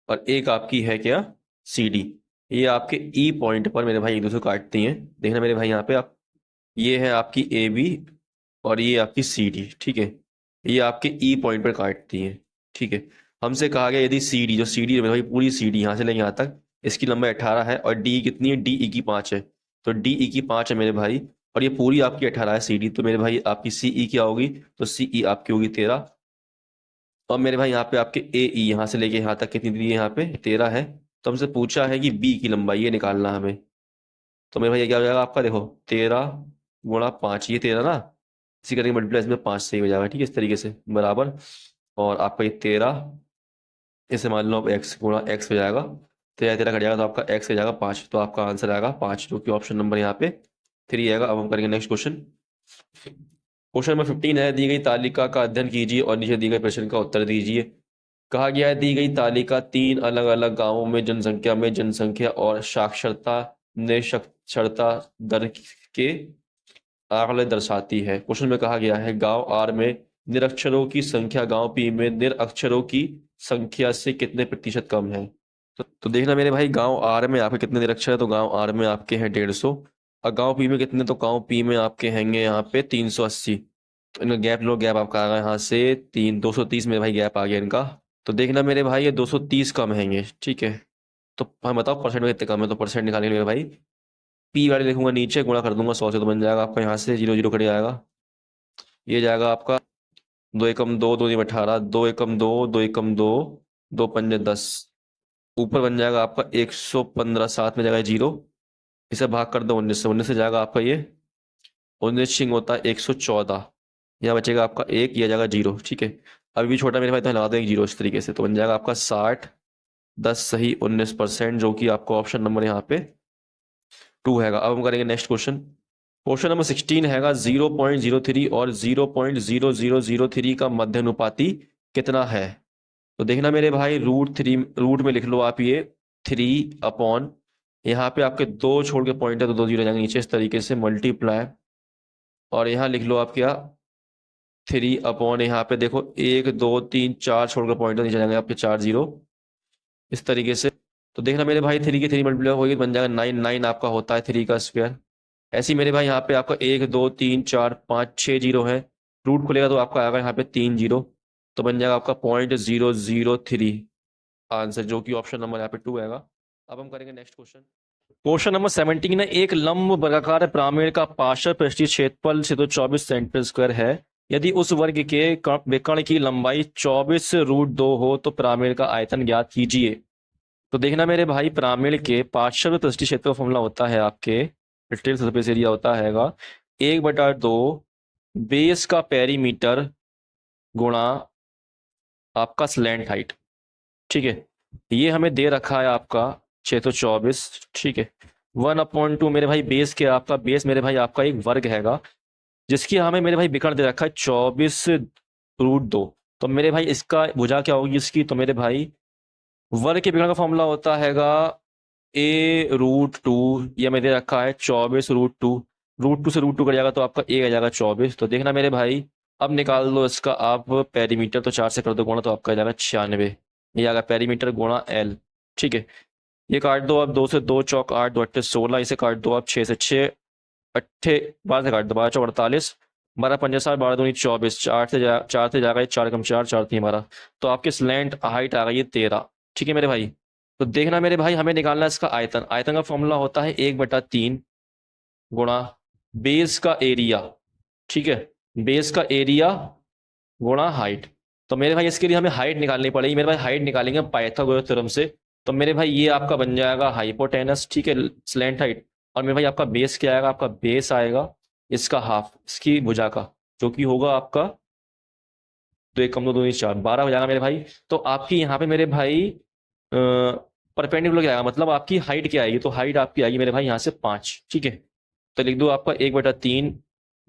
और एक आपकी है क्या, सी डी। ये आपके ई पॉइंट पर मेरे भाई एक दूसरे को काटती हैं। देखना मेरे भाई यहाँ पे आप, ये है आपकी ए बी और ये आपकी सी डी। ठीक है, ये आपके ई पॉइंट पर काटती हैं। ठीक है, हमसे कहा गया यदि सी डी, जो सी डी है मेरे भाई पूरी सी डी यहाँ से लेंगे यहाँ तक, इसकी लंबाई 18 है और डी कितनी है, डी ई की 5 है, तो डी ई की 5 है मेरे भाई, और ये पूरी आपकी 18 है सी डी, तो मेरे भाई आपकी सी ई क्या होगी, तो सी ई आपकी होगी 13। और मेरे भाई यहाँ पे आपके ए ई यहाँ से लेके यहाँ तक कितनी दी है, यहाँ पे 13 है। तो हमसे पूछा है कि बी की लंबाई ये निकालना हमें। तो मेरे भाई ये क्या हो जाएगा आपका, देखो 13 गुणा 5, ये 13 ना, इसी करेंगे मल्टीप्लाई, इसमें 5 सही हो जाएगा। ठीक है, इस तरीके से बराबर, और आपका ये 13, इसे मान लो आप एक्स गुणा एक्स हो जाएगा, 13 13 कट जाएगा तो आपका एक्स हो जाएगा 5, तो आपका आंसर आएगा 5, जो कि ऑप्शन नंबर यहाँ पे 3 आएगा। अब हम करेंगे नेक्स्ट क्वेश्चन। क्वेश्चन नंबर 15 है, दी गई तालिका का अध्ययन कीजिए और नीचे दी गए प्रश्न का उत्तर दीजिए। कहा गया है दी गई तालिका 3 अलग अलग गांवों में जनसंख्या और साक्षरता निरक्षरता दर के आंकड़े दर्शाती है। क्वेश्चन में कहा गया है गांव आर में निरक्षरों की संख्या गांव पी में निरक्षरों की संख्या से कितने प्रतिशत कम है। तो देखना मेरे भाई गांव आर में आपके कितने निरक्षर है, तो गांव आर में आपके हैं 150, और गांव पी में कितने, तो गांव पी में आपके हैंगे यहाँ पे 380। तो इनका गैप लो, गैप आपका आ गया यहाँ से 230 मेरे भाई गैप आ गया इनका। तो देखना मेरे भाई ये 230 कम हैंगे। ठीक है, तो हम बताओ परसेंट में कितने कम है, तो परसेंट निकालने के लिए भाई पी वाले लिखूंगा नीचे, गुणा कर दूंगा 100 से, तो बन जाएगा आपका यहाँ से 0 0 कट जाएगा, ये जाएगा आपका 2 एकम 2, 2 18, 2 एकम 2, 2 एकम 2, 2 पंजे 10, ऊपर बन जाएगा आपका 115, साथ में जाएगा 0, इसे भाग कर दो 19 से, 19 से जाएगा आपका ये 19 छिंग होता है 114, यहाँ बचेगा आपका 1, यह जाएगा 0। ठीक है, अभी भी छोटा मेरे भाई, तो लगा दो एक 0 इस तरीके से, तो बन जाएगा आपका 60, 10 सही 19%, जो कि आपको ऑप्शन नंबर यहाँ पे 2 हैगा। अब हम करेंगे नेक्स्ट क्वेश्चन। क्वेश्चन नंबर 16 हैगा 0.03 और 0.0003 का मध्यानुपाती कितना है। तो देखना मेरे भाई √3, रूट में लिख लो आप ये 3 अपॉन, यहाँ पे आपके 2 छोड़ के पॉइंट है तो 2 जीरो जाएंगे नीचे, इस तरीके से मल्टीप्लाई, और यहाँ लिख लो आप क्या 3 अपॉन, यहाँ पे देखो 1 2 3 4 छोड़ के पॉइंट नीचे जाएंगे आपके 4 0, इस तरीके से। तो देखना मेरे भाई 3 की 3 मल्टीप्लाई होगी, बन जाएगा 9, 9 आपका होता है 3 का स्क्वायर। ऐसे ही मेरे भाई यहाँ पे आपका 1 2 3 4 5 6 जीरो है, रूट खुलेगा तो आपका आएगा यहाँ पे 3 0, तो बन जाएगा आपका 0.003 आंसर, जो कि ऑप्शन नंबर यहाँ पे 2 आएगा। अब हम करेंगे नेक्स्ट क्वेश्चन। क्वेश्चन नंबर 17 है, एक लंब वर्गाकार प्रमिड का पार्श्व पृष्ठीय क्षेत्रफल 624 सेंटीमीटर स्क्वायर है। यदि उस वर्ग के विकर्ण की लंबाई 24√2 हो तो प्रमिड का आयतन ज्ञात कीजिए। तो देखना मेरे भाई प्रमिड के पार्श्व पृष्ठीय क्षेत्र का फॉर्मूला होता है आपके, रिटेल सरफेस एरिया होता हैगा 1/2 बेस का पेरीमीटर गुणा आपका स्लैंट हाइट। ठीक है, ये हमें दे रखा है आपका 624। ठीक है, 1/2 मेरे भाई बेस के, आपका बेस मेरे भाई आपका एक वर्ग हैगा, जिसकी हमें मेरे भाई विकर्ण दे रखा है 24√2। तो मेरे भाई इसका भुजा क्या होगी इसकी, तो मेरे भाई वर्ग के विकर्ण का फॉर्मूला होता हैगा a√2, ये हमें दे रखा है 24√2, √2 से √2 कट जाएगा तो आपका a आ जाएगा 24। तो देखना मेरे भाई अब निकाल लो इसका आप पेरीमीटर, तो 4 से कर दो गुणा तो आपका आ जाएगा 96, ये आएगा पेरीमीटर गुणा l। ठीक है, ये काट दो आप, 2 से 2 चौक 8, 2 अट्ठे 16, इसे काट दो आप 6 से 6 अट्ठे 12 से काट दो 12 चौक 48, 12 पंजा 60, 12 दूनी 24, 4 से जाएगा ये 4 कम 4, 4 3 12। तो आपके स्लैंट हाइट आ गई है 13। ठीक है मेरे भाई। तो देखना मेरे भाई, हमें निकालना है इसका आयतन। आयतन का फॉर्मूला होता है 1/3 गुणा बेस का एरिया। ठीक है, बेस का एरिया गुणा हाइट। तो मेरे भाई इसके लिए हमें हाइट निकालनी पड़ेगी मेरे भाई। हाइट निकालेंगे पाइथागोरस थ्योरम से। तो मेरे भाई ये आपका बन जाएगा हाइपोटेनस, ठीक है, स्लैंट हाइट। और मेरे भाई आपका बेस क्या आएगा? आपका बेस आएगा इसका हाफ, इसकी भुजा का, जो कि होगा आपका, तो 1 कम 2 2 4 12 हो जाएगा मेरे भाई। तो आपकी यहाँ पे मेरे भाई परपेंडिकुलर क्या आएगा, मतलब आपकी हाइट क्या आएगी? तो हाइट आपकी आएगी मेरे भाई यहाँ से 5। ठीक है, तो लिख दो आपका 1/3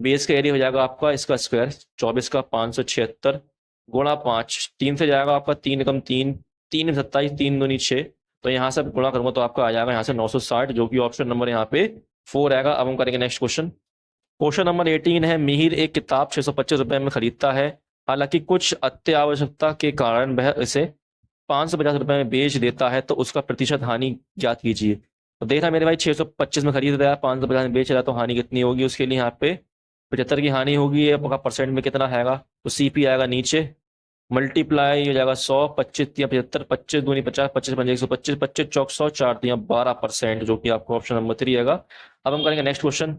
बेस का एरिया हो जाएगा आपका इसका स्क्वायर 24 का 576 गुणा 5, 3 से जाएगा आपका 3 कम 3, 3 27, 3 दूनी 6। तो यहाँ से गुणा करूंगा तो आपका आ जाएगा यहाँ से 960, जो कि ऑप्शन नंबर यहाँ पे 4 आएगा। अब हम करेंगे नेक्स्ट क्वेश्चन। क्वेश्चन नंबर 18 है, मिहिर एक किताब 625 रुपए में खरीदता है। हालांकि कुछ अत्यावश्यकता के कारण वह इसे 550 रुपए में बेच देता है, तो उसका प्रतिशत हानि ज्ञात कीजिए। तो देखना मेरे भाई 625 में खरीद रहा है, 550 में बेच रहा है, तो हानि कितनी होगी? उसके लिए यहाँ पे 75 की हानि होगी। ये आपका परसेंट में कितना आएगा? तो सीपी आएगा नीचे, मल्टीप्लाई हो जाएगा 100, 25 या 75, 25 दूनी 50, 25 पंजे 125, 25 चौक 100, 4 दिया 12%, जो कि आपको ऑप्शन नंबर 3 आएगा। अब हम करेंगे नेक्स्ट क्वेश्चन।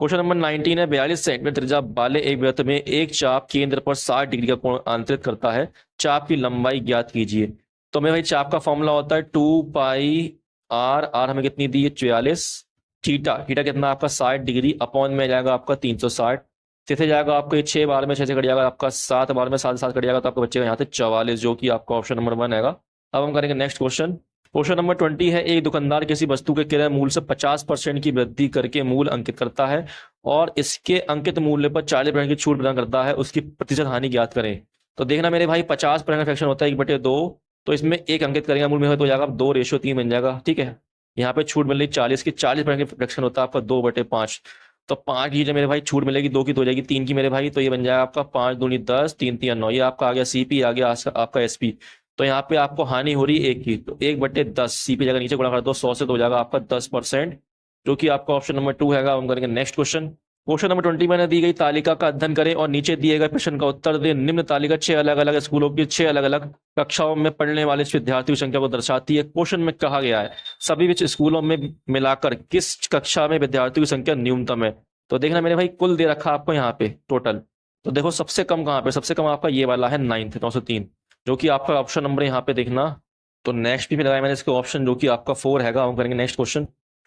क्वेश्चन नंबर 19 है, 42 सेंटीमीटर त्रिज्या वाले एक वृत्त में एक चाप केंद्र पर 60 डिग्री का कोण आंतरित करता है। चाप की लंबाई ज्ञात कीजिए। तो मेरे भाई चाप का फॉर्मूला होता है 2 पाई आर हमें कितनी दी है? 44। थीटा, थीटा कितना आपका 60 डिग्री, अपॉन में जाएगा आपका 360। तिथे जाएगा आपको ये 6 बार में 6 से कट जाएगा आपका 7 बार में 7 7 कट जाएगा, तो आपको बचेगा यहाँ से 44, जो कि आपका ऑप्शन नंबर 1 आएगा। अब हम करेंगे नेक्स्ट क्वेश्चन। क्वेश्चन नंबर 20 है, एक दुकानदार किसी वस्तु के क्रय मूल्य से 50% की वृद्धि करके मूल्य अंकित करता है और इसके अंकित मूल्य पर 40% की छूट प्रदान करता है। उसकी प्रतिशत हानि ज्ञात करें। तो देखना मेरे भाई 50% फ्रैक्शन होता है 1/2, तो इसमें एक अंकित करेंगे मूल्य में, तो हो जाएगा 2:3 बन जाएगा। ठीक है, यहाँ पे छूट मिल रही 40 की, 40% की फ्रैक्शन होता है आपका 2/5। तो 5 की जो मेरे भाई छूट मिलेगी, 2 की तो हो जाएगी 3 की मेरे भाई, तो ये बन जाएगा आपका 5 दूनी 10, 3 3 9, ये आपका आ गया सीपी, आ गया आपका एसपी। तो यहाँ पे आपको हानि हो रही है 1 की, तो 1/10 सीपी जगह नीचे गुणा कर दो 100 से, तो हो जाएगा आपका 10%, जो कि आपका ऑप्शन नंबर 2 है। हम करेंगे नेक्स्ट क्वेश्चन। क्वेश्चन नंबर 20 में दी गई तालिका का अध्ययन करें और नीचे दिए गए प्रश्न का उत्तर दें। निम्न तालिका 6 अलग अलग स्कूलों की 6 अलग अलग कक्षाओं में पढ़ने वाले विद्यार्थियों की संख्या को दर्शाती है। क्वेश्चन में कहा गया है सभी स्कूलों में मिलाकर किस कक्षा में विद्यार्थियों की संख्या न्यूनतम है। तो देखना मेरे भाई कुल दे रखा आपको यहाँ पे टोटल, तो देखो सबसे कम कहाँ पे? सबसे कम आपका ये वाला है 9th 903, जो कि आपका ऑप्शन नंबर यहाँ पे देखना। तो नेक्स्ट भी लगाया मैंने इसके ऑप्शन, जो कि आपका 4 है। हम करेंगे नेक्स्ट क्वेश्चन।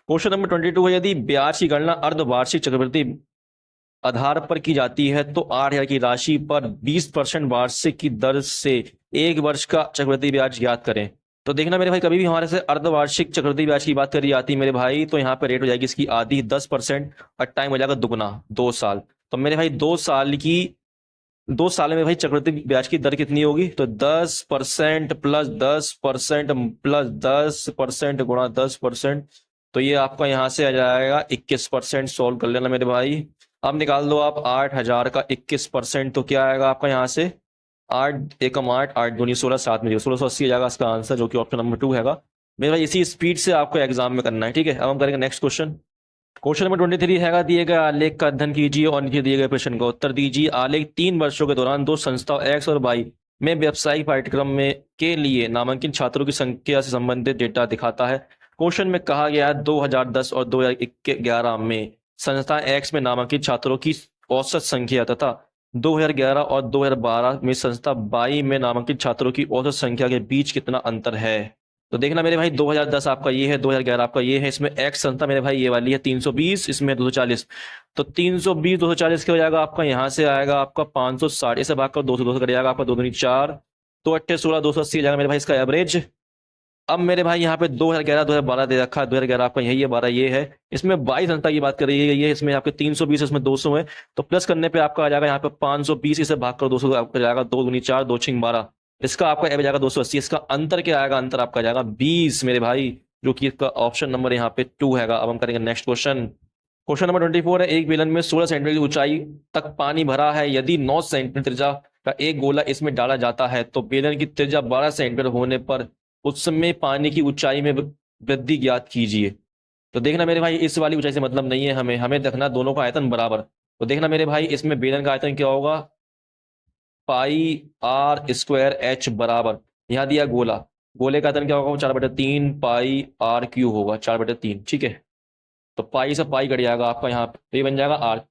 क्वेश्चन नंबर 22 है, यदि ब्याज की गणना अर्धवार्षिक चक्रवृद्धि आधार पर की जाती है तो 8,000 की राशि पर 20% वार्षिक की दर से 1 वर्ष का चक्रवृद्धि ब्याज ज्ञात करें। तो देखना मेरे भाई कभी भी हमारे से अर्धवार्षिक चक्रवृद्धि ब्याज की बात करी जाती है मेरे भाई, तो यहाँ पे रेट हो जाएगी इसकी आधी 10% और टाइम हो जाएगा दुगना 2 साल। तो मेरे भाई 2 साल में भाई चक्रवृद्धि ब्याज की दर कितनी होगी? तो 10% प्लस 10% प्लस 10% गुणा 10%, तो ये आपका यहाँ से आ जाएगा 21%। सॉल्व कर लेना मेरे भाई। अब निकाल दो आप 8,000 का 21%, तो क्या आएगा आपका यहाँ से 8 एकम 8 8 दूनी 16 7 में 1680 आ जाएगा इसका आंसर, जो कि ऑप्शन नंबर 2 है मेरे भाई। इसी स्पीड से आपको एग्जाम में करना है। ठीक है, अब हम करेंगे नेक्स्ट क्वेश्चन। क्वेश्चन नंबर 23 है, दिए गए आलेख का अध्ययन कीजिए और नीचे दिए गए प्रश्न का उत्तर दीजिए। आलेख 3 वर्षों के दौरान 2 संस्थाओं एक्स और वाई में व्यावसायिक पाठ्यक्रम में के लिए नामांकित छात्रों की संख्या से संबंधित डेटा दिखाता है। क्वेश्चन में कहा गया है 2010 और 2011 में संस्था एक्स में नामांकित छात्रों की औसत संख्या तथा 2011 और 2012 में संस्था वाई में नामांकित छात्रों की औसत संख्या के बीच कितना अंतर है। तो देखना मेरे भाई 2010 आपका ये है, 2011 आपका ये है। इसमें एक्स संस्था मेरे भाई ये वाली है 320, इसमें 240, तो 320 240 क्या हो जाएगा आपका? यहाँ से आएगा आपका 560, इसे भाग कर 200 कट जाएगा आपका 2 दूनी 4, तो 8 16 280 जाएगा मेरे भाई इसका एवरेज। अब मेरे भाई यहाँ पे 2011 2012 दे रखा है, 2011 आपका यही है, 12 ये है। इसमें 22 संस्था की बात कर रही है, ये इसमें आपके 320, इसमें 200 है, तो प्लस करने पे आपका आ जाएगा यहाँ पे 520, इसे भाग कर 200 आपका जाएगा 2 दूनी 4 2 6 12, इसका आपका एवरेज आएगा 280। इसका अंतर क्या आएगा? अंतर आपका जाएगा 20 मेरे भाई, जो कि इसका ऑप्शन नंबर यहाँ पे 2 है। अब हम करेंगे नेक्स्ट क्वेश्चन। क्वेश्चन नंबर 24 है, एक बेलन में 16 सेंटीमीटर की ऊंचाई तक पानी भरा है। यदि 9 सेंटीमीटर त्रिज्या का एक गोला इसमें डाला जाता है तो बेलन की त्रिज्या 12 सेंटीमीटर होने पर उसमें पानी की ऊंचाई में वृद्धि ज्ञात कीजिए। तो देखना मेरे भाई इस वाली ऊंचाई से मतलब नहीं है, हमें देखना दोनों का आयतन बराबर। तो देखना मेरे भाई इसमें बेलन का आयतन क्या होगा, पाई आर स्क्वायर एच बराबर, यहाँ दिया गोला, गोले का आयतन क्या होगा, 4/3 पाई आर क्यू होगा, 4/3। ठीक है, तो पाई से पाई कट जाएगा आपका यहाँ पे, तो ये बन जाएगा आर।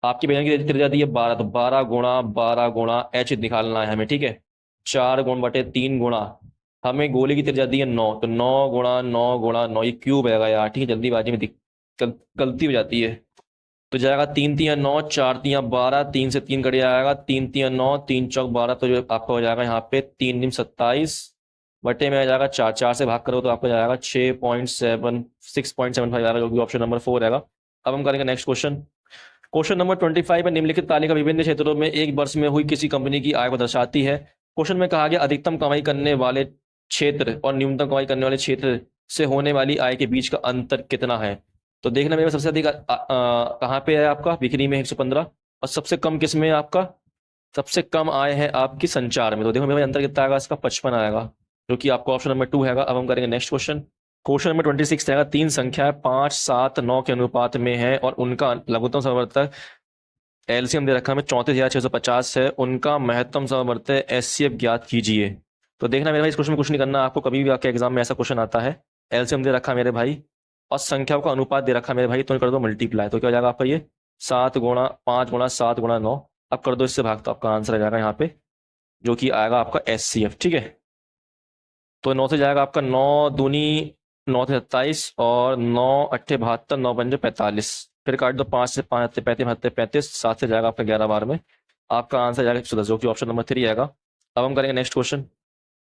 आपकी बेलन की त्रिज्या दी है 12, तो 12 गुणा एच निकालना है हमें। ठीक है, 4/3 गुणा, हमें गोले की त्रिज्या दी है 9, तो 9 गुणा 9 ये क्यूब आएगा यार। ठीक है, जल्दीबाजी में गलती हो जाती है। तो जाएगा 3×3=9, 4×3=12, 3 से 3 कट जाएगा, 3×3=9, 3×4=12, तो जो आपका हो जाएगा यहाँ पे 3×27 बटे में आ जाएगा 4, 4 से भाग करो तो आपको जाएगा 6.75 आएगा, जो कि ऑप्शन नंबर 4 रहेगा। अब हम करेंगे नेक्स्ट क्वेश्चन। क्वेश्चन नंबर 25 है, निम्नलिखित तालिका विभिन्न क्षेत्रों में एक वर्ष में हुई किसी कंपनी की आय को दर्शाती है। क्वेश्चन में कहा गया अधिकतम कमाई करने वाले क्षेत्र और न्यूनतम कमाई करने वाले क्षेत्र से होने वाली आय के बीच का अंतर कितना है। तो देखना मेरे सबसे अधिक कहाँ पे है आपका, बिक्री में 115, और सबसे कम किस में आपका, सबसे कम आय है आपकी संचार में। तो देखो मेरे अंतर कितना आएगा, इसका 55 आएगा, जो कि आपका ऑप्शन नंबर 2 हैगा। अब हम करेंगे नेक्स्ट क्वेश्चन। क्वेश्चन नंबर 26 रहेगा, तीन संख्या 5, 7, 9 के अनुपात में है और उनका लघुत्तम समवर्तक एलसीएम दे रखा है 34,650 है, उनका महत्तम समवर्तक एचसीएफ ज्ञात कीजिए। तो देखना मेरे भाई इस क्वेश्चन में कुछ नहीं करना आपको, कभी भी आपके एग्जाम में ऐसा क्वेश्चन आता है, एलसीएम दे रखा मेरे भाई और संख्याओं का अनुपात दे रखा मेरे भाई, तो कर दो मल्टीप्लाई, तो क्या हो जाएगा आपका ये 7×5×7×9। अब कर दो इससे भाग, तो आपका आंसर आ जाएगा यहाँ पे, जो कि आएगा आपका एचसीएफ। ठीक है, तो 9 से जाएगा आपका 9×2 = 9 और 9×8 = 72, 9×5 = 45, फिर काट दो 5 से 5 35, 7 से जाएगा आपका 11 बार में, आपका आंसर जाएगा 110, जो कि ऑप्शन नंबर 3 आएगा। अब हम करेंगे नेक्स्ट क्वेश्चन।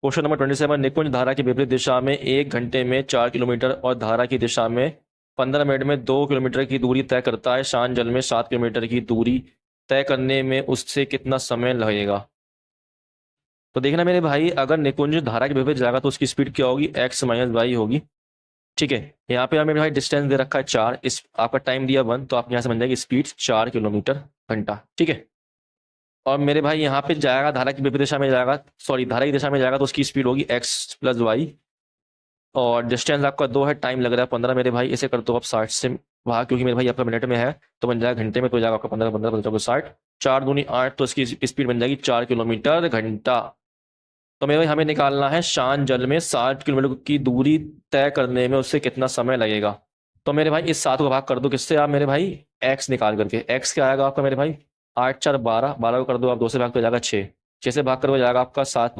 क्वेश्चन नंबर 27, निकुंज धारा की विपरीत दिशा में 1 घंटे में 4 किलोमीटर और धारा की दिशा में 15 मिनट में 2 किलोमीटर की दूरी तय करता है, शांत जल में 7 किलोमीटर की दूरी तय करने में उससे कितना समय लगेगा। तो देखना मेरे भाई, अगर निकुंज धारा के विपरीत जाएगा तो उसकी स्पीड क्या होगी, x - y होगी। ठीक है, यहाँ पे हमें भाई डिस्टेंस दे रखा है 4, इस आपका टाइम दिया 1, तो आप यहाँ से बन जाएगी स्पीड 4 किलोमीटर घंटा। ठीक है, और मेरे भाई यहाँ पे जाएगा धारा की विपरीत दिशा में जाएगा, सॉरी धारा की दिशा में जाएगा तो उसकी स्पीड होगी x + y, और डिस्टेंस आपका 2 है, टाइम लग रहा है 15 मेरे भाई, इसे कर दो आप 60 से भाग, क्योंकि मेरे भाई आपका मिनट में है तो बन जाएगा घंटे में, तो जाएगा आपका 15 15 15 60, 4×2 = 8, तो इसकी स्पीड बन जाएगी 4 किलोमीटर घंटा। तो मेरे भाई हमें निकालना है शांत जल में 60 किलोमीटर की दूरी तय करने में उससे कितना समय लगेगा। तो मेरे भाई इस 7 को भाग कर दो किससे आप मेरे भाई, x निकाल करके, x क्या आएगा आपका मेरे भाई 8 4 12, 12 को कर दो आप 2 से भाग तो जाएगा 6, 6 से भाग कर जाएगा आपका 7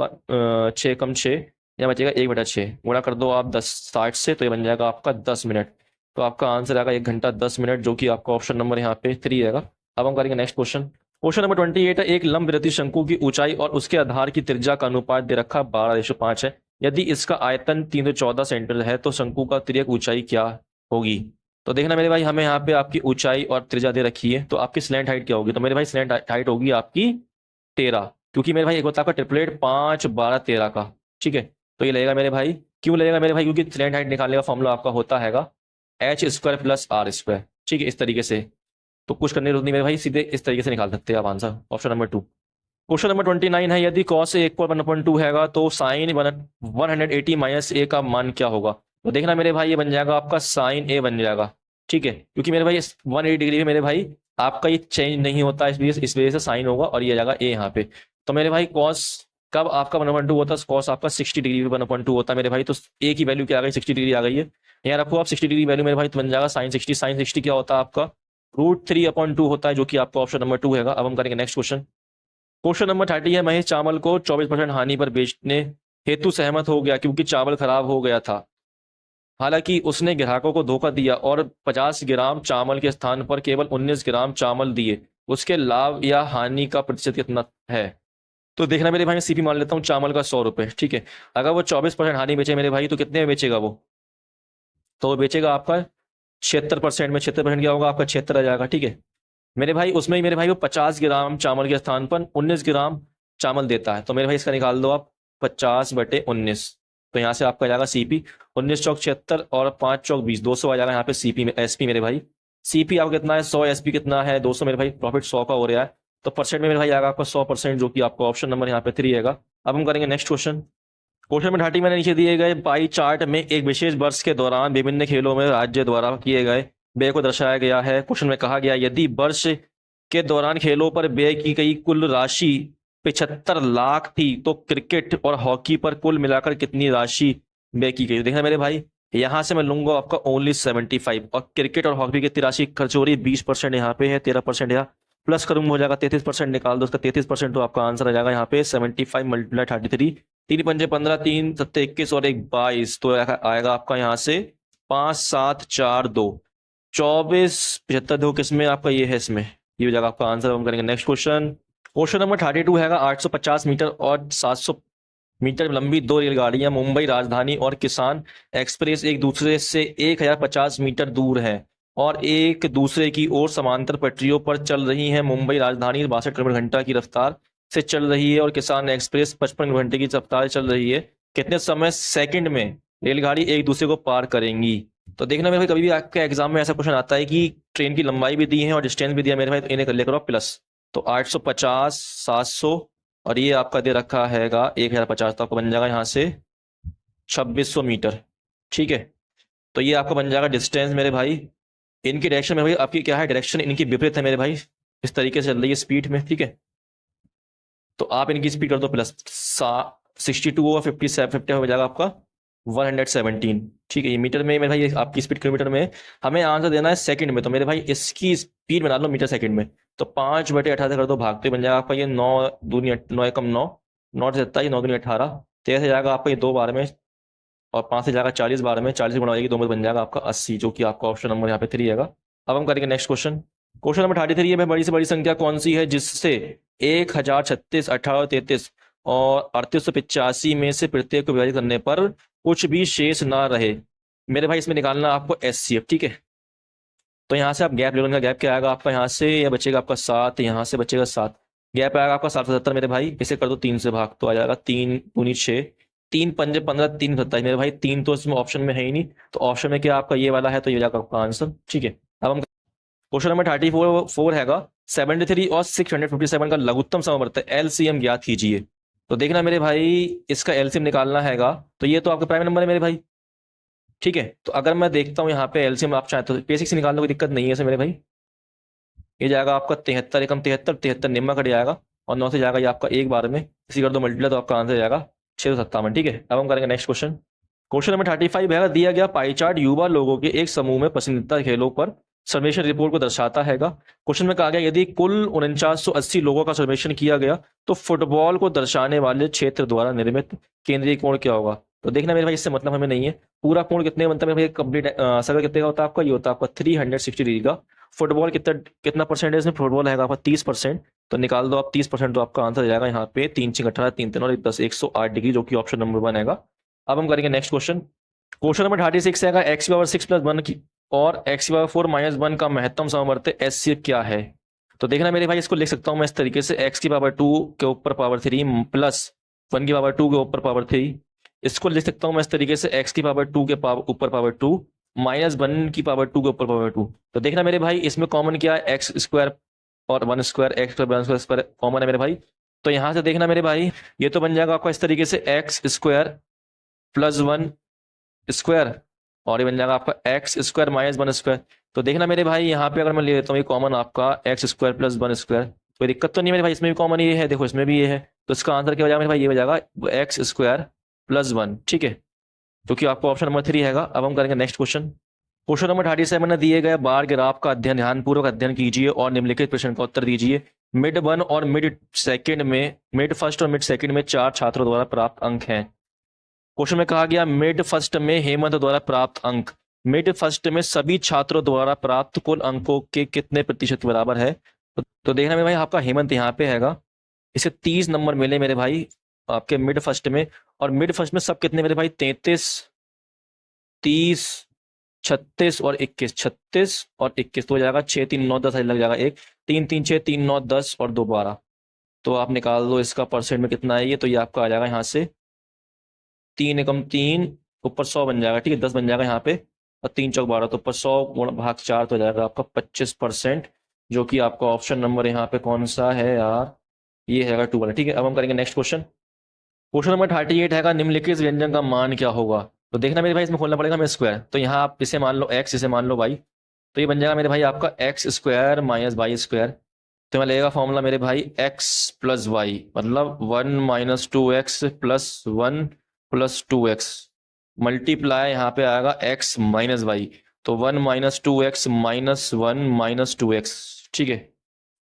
6 कम 6, यहाँ बचेगा 1/6, गुणा कर दो आप 10 60 से, तो ये बन जाएगा आपका 10 मिनट। तो आपका आंसर आएगा 1 घंटा 10 मिनट, जो कि आपका ऑप्शन नंबर यहाँ पे 3 रहेगा। अब हम करेंगे नेक्स्ट क्वेश्चन। क्वेश्चन नंबर 28 है, एक लंबवृत्तीय शंकु की ऊंचाई और उसके आधार की त्रिज्या का अनुपात दे रखा 12:5 है। यदि इसका आयतन 314 सेंटीमीटर है तो शंकु का तिर्यक ऊंचाई क्या होगी। तो देखना मेरे भाई, हमें यहाँ पे आपकी ऊंचाई और त्रिज्या दे रखी है, तो आपकी स्लैंट हाइट क्या होगी। तो मेरे भाई स्लैंट हाइट होगी आपकी 13, क्योंकि मेरे भाई एक होता है आपका ट्रिपलेट 5 12 13 का। ठीक है, तो ये लगेगा मेरे भाई, क्यों लगेगा मेरे भाई, क्योंकि स्लैंट हाइट निकालने का फॉर्मूला आपका होता है h² + r²। ठीक है, इस तरीके से, तो कुछ करने की जरूरत नहीं मेरे भाई, सीधे इस तरीके से निकाल सकते हैं आप answer, option number 2। Question number 29 है, यदि cos A = 1/2 हैगा तो sin 180 - a का मान क्या होगा। तो देखना मेरे भाई, ये बन जाएगा आपका sin A बन जाएगा। ठीक है, क्योंकि मेरे भाई 180 डिग्री में मेरे भाई आपका ये चेंज नहीं होता, इस वजह से साइन होगा और ये आ जाएगा a यहाँ पे। तो मेरे भाई cos कब आपका 1/2 होता है, cos आपका 60 डिग्री पे 1/2 होता है मेरे भाई, तो a की वैल्यू क्या आ गई, 60 डिग्री आ गई है। यहाँ रखो आप 60 डिग्री वैल्यू मेरे भाई, तो बन जाएगा sin 60 क्या होता है आपका √3/2 होता है, जो कि आपका ऑप्शन नंबर 2 हैगा। अब हम करेंगे नेक्स्ट क्वेश्चन। क्वेश्चन नंबर 30 है, महेश चावल को 24% हानि पर बेचने हेतु सहमत हो गया क्योंकि चावल खराब हो गया था। हालांकि उसने ग्राहकों को धोखा दिया और 50 ग्राम चावल के स्थान पर केवल 19 ग्राम चावल दिए, उसके लाभ या हानि का प्रतिशत कितना है। तो देखना मेरे भाई, मैं सीपी मान लेता हूँ, चावल का 100 रुपये। ठीक है, अगर वो 24% हानि बेचे मेरे भाई, तो कितने में बेचेगा वो, तो वो बेचेगा आपका 76% में। 76% क्या होगा आपका 76 आ जाएगा। ठीक है मेरे भाई, उसमें ही मेरे भाई वो 50 ग्राम चावल के स्थान पर 19 ग्राम चावल देता है, तो मेरे भाई इसका निकाल दो आप 50/19, तो यहाँ से आपका आ जाएगा सीपी 19 चौक 76 और 5 चौक 20, 200 आ जाएगा यहाँ पे सीपी में। एसपी मेरे भाई, सीपी आपको कितना है 100, एसपी कितना है 200 मेरे भाई, प्रॉफिट 100 का हो रहा है, तो परसेंट में मेरे भाई आएगा आपका 100%, जो कि आपका ऑप्शन नंबर यहाँ पे 3 रहेगा। अब हम करेंगे नेक्स्ट क्वेश्चन। क्वेश्चन में ढाटी मैंने नीचे दिए गए पाई चार्ट में एक विशेष वर्ष के दौरान विभिन्न खेलों में राज्य द्वारा किए गए व्यय को दर्शाया गया है। क्वेश्चन में कहा गया, यदि वर्ष के दौरान खेलों पर व्यय की गई कुल राशि 75 लाख थी, तो क्रिकेट और हॉकी पर कुल मिलाकर कितनी राशि व्यय की गई? देखना मेरे भाई, यहां से मैं लूंगा आपका ओनली 75, और क्रिकेट और हॉकी की कितनी राशि खर्च हो रही है? 20% यहाँ पे है, 13% यहाँ प्लस करूंगा, हो जाएगा 33%, निकाल दो उसका 33%, तो आपका आंसर आ जाएगा यहाँ पे 75 मल्टीप्लाई 33, 3×5 = 15, 3×7 = 21 और 1 22, तो आएगा आपका यहाँ से 5 7 4 2 24 75 दो किसमें आपका ये है, इसमें ये हो जाएगा आपका आंसर। हम करेंगे नेक्स्ट क्वेश्चन। क्वेश्चन नंबर 32 है 850 मीटर और 700 मीटर लंबी दो रेलगाड़ियां मुंबई राजधानी और किसान एक्सप्रेस एक दूसरे से 1050 मीटर दूर है और एक दूसरे की ओर समांतर पटरियों पर चल रही हैं। मुंबई राजधानी 62 किलोमीटर घंटा की रफ्तार से चल रही है और किसान एक्सप्रेस 55 किलोमीटर घंटे की रफ्तार से चल रही है। कितने समय सेकंड में रेलगाड़ी एक दूसरे को पार करेंगी? तो देखना मेरे भाई, कभी भी आपके एग्जाम में ऐसा क्वेश्चन आता है कि ट्रेन की लंबाई भी दी है और डिस्टेंस भी दिया मेरे भाई, तो इन्हें कर लिया करो प्लस। तो 850 700 और ये आपका दे रखा हैगा 1050, तो आपको बन जाएगा यहाँ से 2600 मीटर। ठीक है, तो ये आपका बन जाएगा डिस्टेंस मेरे भाई। इनकी डायरेक्शन में भाई आपकी क्या है, डायरेक्शन इनकी विपरीत है मेरे भाई, इस तरीके से चल रही है स्पीड में। ठीक है, तो आप इनकी स्पीड कर दो प्लस 62 और 57 50 हो जाएगा आपका 117। ठीक है, ये मीटर में मेरे भाई, ये आपकी स्पीड किलोमीटर में, हमें आंसर देना है सेकंड में, तो मेरे भाई इसकी स्पीड बना लो मीटर सेकंड में। तो 5/18 कर दो भाग, तो बन जाएगा आपका ये 9 दूनी 9 एकम 9, 9 से 27, 9 दूनी 18, 13 से जाएगा आपका ये 2 बार में, और 5 से जाएगा 40 बार में, 40 गुणा हो जाएगी 2 में, बन जाएगा आपका 80, जो कि आपका ऑप्शन नंबर यहाँ पे 3 आएगा। अब हम करेंगे नेक्स्ट क्वेश्चन। क्वेश्चन नंबर 33 है, बड़ी से बड़ी संख्या कौन सी है जिससे 1036, 1833 और 3885 में से प्रत्येक को विभाजित करने पर कुछ भी शेष ना रहे? मेरे भाई इसमें निकालना आपको एचसीएफ। ठीक है, तो यहाँ से आप गैप ले लो, गैप क्या आएगा आपका, यहाँ से यह बचेगा आपका 7, यहाँ से बचेगा 7, गैप आएगा आपका 770 मेरे भाई। इसे कर दो 3 से भाग, तो आ जाएगा 3 दूनी 6, 3×5 = 15, 3×27 मेरे भाई, 3 तो इसमें ऑप्शन में है ही नहीं, तो ऑप्शन में क्या आपका ये वाला है, तो ये हो जाएगा आपका आंसर। ठीक है, अब हम क्वेश्चन नंबर 34 हैगा 73 और 657 का लघुत्तम समवर्त एलसीएम ज्ञात कीजिए। तो देखना मेरे भाई, इसका एलसीएम निकालना हैगा, तो ये तो आपका प्राइम नंबर है मेरे भाई। ठीक है, तो अगर मैं देखता हूँ यहाँ पे एलसीएम, आप चाहे तो बेसिक से निकालने कोई दिक्कत नहीं है इसे मेरे भाई। ये जाएगा आपका 73 एकम 73, 73 निम्मा कट जाएगा और 9 से जाएगा ये आपका एक बार में, इसी कर दो मल्टीप्लाई, तो आपका आंसर जाएगा 657। ठीक है, अब हम करेंगे नेक्स्ट क्वेश्चन। क्वेश्चन नंबर 35 है, दिया गया पाई चार्ट युवा लोगों के एक समूह में पसंदीदा खेलों पर सर्वेक्षण रिपोर्ट को दर्शाता हैगा। क्वेश्चन में कहा गया यदि कुल 4980 लोगों का सर्वेक्षण किया गया तो फुटबॉल को दर्शाने वाले क्षेत्र द्वारा निर्मित केंद्रीय कोण क्या होगा? तो देखना मेरे भाई, इससे मतलब हमें नहीं है पूरा कोण कितने बनता है मेरे भाई, कंप्लीट सर्कल कितने का होता है आपका, ये होता है आपका 360 डिग्री का। फुटबॉल कितना कितना परसेंटेज में फुटबॉल है आपका 30%, तो निकाल दो आप 30%, तो आपका आंसर जाएगा यहाँ पे 3 6 18 3 3 और 10 108 डिग्री, जो कि ऑप्शन नंबर 1 आएगा। अब हम करेंगे नेक्स्ट क्वेश्चन। क्वेश्चन नंबर 36 है x⁻6+1 की और x⁻4-1 का महत्तम समवर्त एचसीएफ क्या है? तो देखना मेरे भाई, इसको लिख सकता हूं मैं इस तरीके से, x⁻2 के ऊपर पावर 3 प्लस 1⁻2 के ऊपर पावर 3, इसको लिख सकता हूं मैं इस तरीके से x⁻2 के ऊपर पावर 2 माइनस 1⁻2 के ऊपर पावर 2। तो देखना मेरे भाई, इसमें कॉमन क्या है, x स्क्वायर और 1 square, x square 1 square common है मेरे भाई। तो यहां से देखना मेरे भाई, ये तो बन जाएगा आपका इस तरीके से x स्क्वायर प्लस 1 स्क्वायर, और ये बन जाएगा आपका एक्स स्क्वायर माइनस 1 स्क्वायर। तो देखना मेरे भाई, यहाँ पे अगर मैं ले लेता हूँ ये कॉमन आपका एक्स स्क्वायर प्लस 1 स्क्वायर, कोई दिक्कत तो नहीं मेरे भाई, इसमें भी कॉमन ये है, देखो इसमें भी ये है, तो इसका आंसर क्या हो जाएगा मेरे भाई, ये हो जाएगा एक्स स्क्वायर प्लस 1। ठीक है, जो कि आपका ऑप्शन नंबर 3 हैगा। अब हम करेंगे नेक्स्ट क्वेश्चन। क्वेश्चन नंबर 37 में दिए गए बार ग्राफ का अध्ययन ध्यानपूर्वक अध्ययन कीजिए और निम्नलिखित प्रश्न का उत्तर दीजिए। मिड 1 और मिड सेकंड में, मिड फर्स्ट और मिड सेकंड में 4 छात्रों द्वारा प्राप्त अंक हैं। क्वेश्चन में कहा गया मिड फर्स्ट में हेमंत द्वारा प्राप्त अंक मिड फर्स्ट में सभी छात्रों द्वारा प्राप्त कुल अंकों के कितने प्रतिशत बराबर है? तो देखना मेरे भाई, आपका हेमंत यहाँ पे हैगा, इसे 30 नंबर मिले मेरे भाई आपके मिड फर्स्ट में, और मिड फर्स्ट में सब कितने मेरे भाई, 33 30 36 और 21, 36 और 21, तो हो जाएगा 6 3 9 10 लग जाएगा, 1 3 3 6 3 9 10 और 2 12। तो आप निकाल दो इसका परसेंट में कितना है ये, तो ये आपका आ जाएगा यहाँ से 3 एकम 3 ऊपर 100 बन जाएगा। ठीक है, 10 बन जाएगा यहाँ पे, और 3 चौक 12, तो ऊपर 100 भाग 4, तो हो जाएगा आपका 25%, जो कि आपका ऑप्शन नंबर यहाँ पे कौन सा है यार, ये हैगा 2 वाला। ठीक है, अब हम करेंगे नेक्स्ट क्वेश्चन। क्वेश्चन नंबर 38 हैगा निम्नलिखित व्यंजन का मान क्या होगा? तो देखना मेरे भाई, इसमें खोलना पड़ेगा हमें स्क्वायर, तो यहाँ आप इसे मान लो x, इसे मान लो y, तो ये बन जाएगा मेरे भाई आपका x square minus Y square. तो मैं लगेगा फॉर्मूला मेरे भाई x प्लस वाई, मतलब 1 - 2x प्लस 1 + 2x मल्टीप्लाई यहाँ पे आएगा x माइनस वाई, तो 1 - 2x -1 - 2x। ठीक है,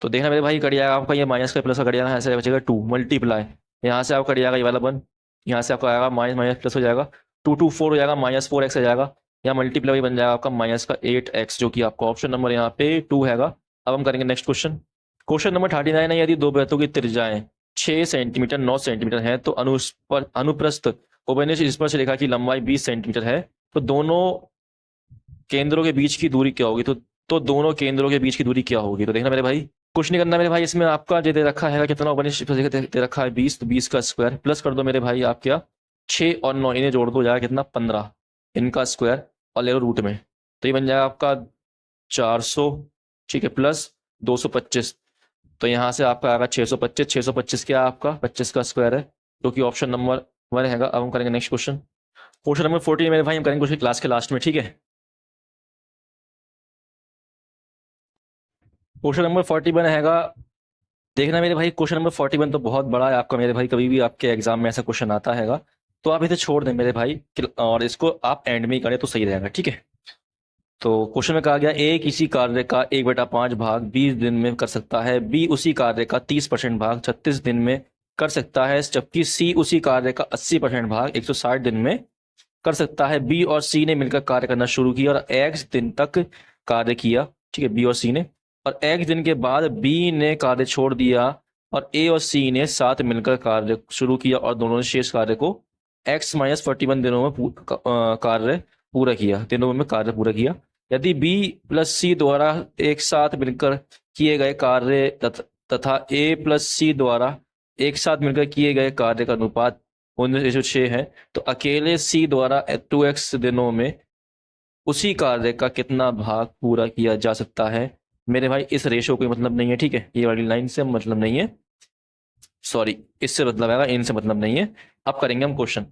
तो देखना मेरे भाई कट जाएगा आपका ये माइनस का प्लस का कट जाएगा, ऐसे बचेगा 2 मल्टीप्लाई, यहाँ से आपका कट जाएगा ये वाला 1, यहाँ से आपका आएगा माइनस माइनस प्लस हो जाएगा, 2 2 4 हो जाएगा, -4x आ जाएगा, यहाँ मल्टीप्लाई बन जाएगा आपका माइनस का 8x, जो कि आपका ऑप्शन नंबर यहाँ पे 2 हैगा। अब हम करेंगे नेक्स्ट क्वेश्चन। क्वेश्चन नंबर 39 है, यदि दो वृत्तों की त्रिज्याएं 6 सेंटीमीटर 9 सेंटीमीटर है, तो अनुप्रस्थ उभयनिष्ठ स्पर्श रेखा की लंबाई 20 सेंटीमीटर है, तो दोनों केंद्रों के बीच की दूरी क्या होगी? तो दोनों केंद्रों के बीच की दूरी क्या होगी? तो देखना मेरे भाई, कुछ नहीं करना मेरे भाई, इसमें आपका जो दे रखा है कितना उभयनिष्ठ स्पर्श रेखा दे रखा है 20, तो 20 का स्क्वायर प्लस कर दो मेरे भाई, आप क्या 6 और 9 इन्हें जोड़ दो, जाएगा कितना 15, इनका स्क्वायर और ले लो रूट में, तो ये बन जाएगा आपका 400, ठीक है, प्लस 225, तो यहाँ से आपका आएगा 625, 625 क्या है आपका 25 का स्क्वायर है, जो कि ऑप्शन नंबर 1 हैगा। अब हम करेंगे नेक्स्ट क्वेश्चन। क्वेश्चन नंबर 14 मेरे भाई हम करेंगे क्वेश्चन क्लास के लास्ट में, ठीक है। क्वेश्चन नंबर 41 हैगा, देखना मेरे भाई क्वेश्चन नंबर 41 तो बहुत बड़ा है आपका मेरे भाई, कभी भी आपके एग्जाम में ऐसा क्वेश्चन आता हैगा, तो आप इसे छोड़ दें मेरे भाई और इसको आप एंड में ही करें तो सही रहेगा, ठीक है। तो क्वेश्चन में कहा गया ए किसी कार्य का 1/5 भाग 20 दिन में कर सकता है, बी उसी कार्य का 30% भाग 36 दिन में कर सकता है, जबकि सी उसी कार्य का 80% भाग 160 दिन में कर सकता है। बी और सी ने मिलकर कार्य करना शुरू किया और एक्स दिन तक कार्य किया, ठीक है, बी और सी ने, और एक्स दिन के बाद बी ने कार्य छोड़ दिया और ए और सी ने साथ मिलकर कार्य शुरू किया और दोनों ने शेष कार्य को x - 41 दिनों में कार्य पूरा किया। यदि बी प्लस सी द्वारा एक साथ मिलकर किए गए कार्य तथा ए प्लस सी द्वारा एक साथ मिलकर किए गए कार्य का अनुपात 19:6 है, तो अकेले सी द्वारा 2x दिनों में उसी कार्य का कितना भाग पूरा किया जा सकता है? मेरे भाई इस रेशो कोई मतलब नहीं है, ठीक है, ये वाली लाइन से मतलब नहीं है, सॉरी इससे मतलब आएगा, इनसे मतलब नहीं है। अब करेंगे हम क्वेश्चन।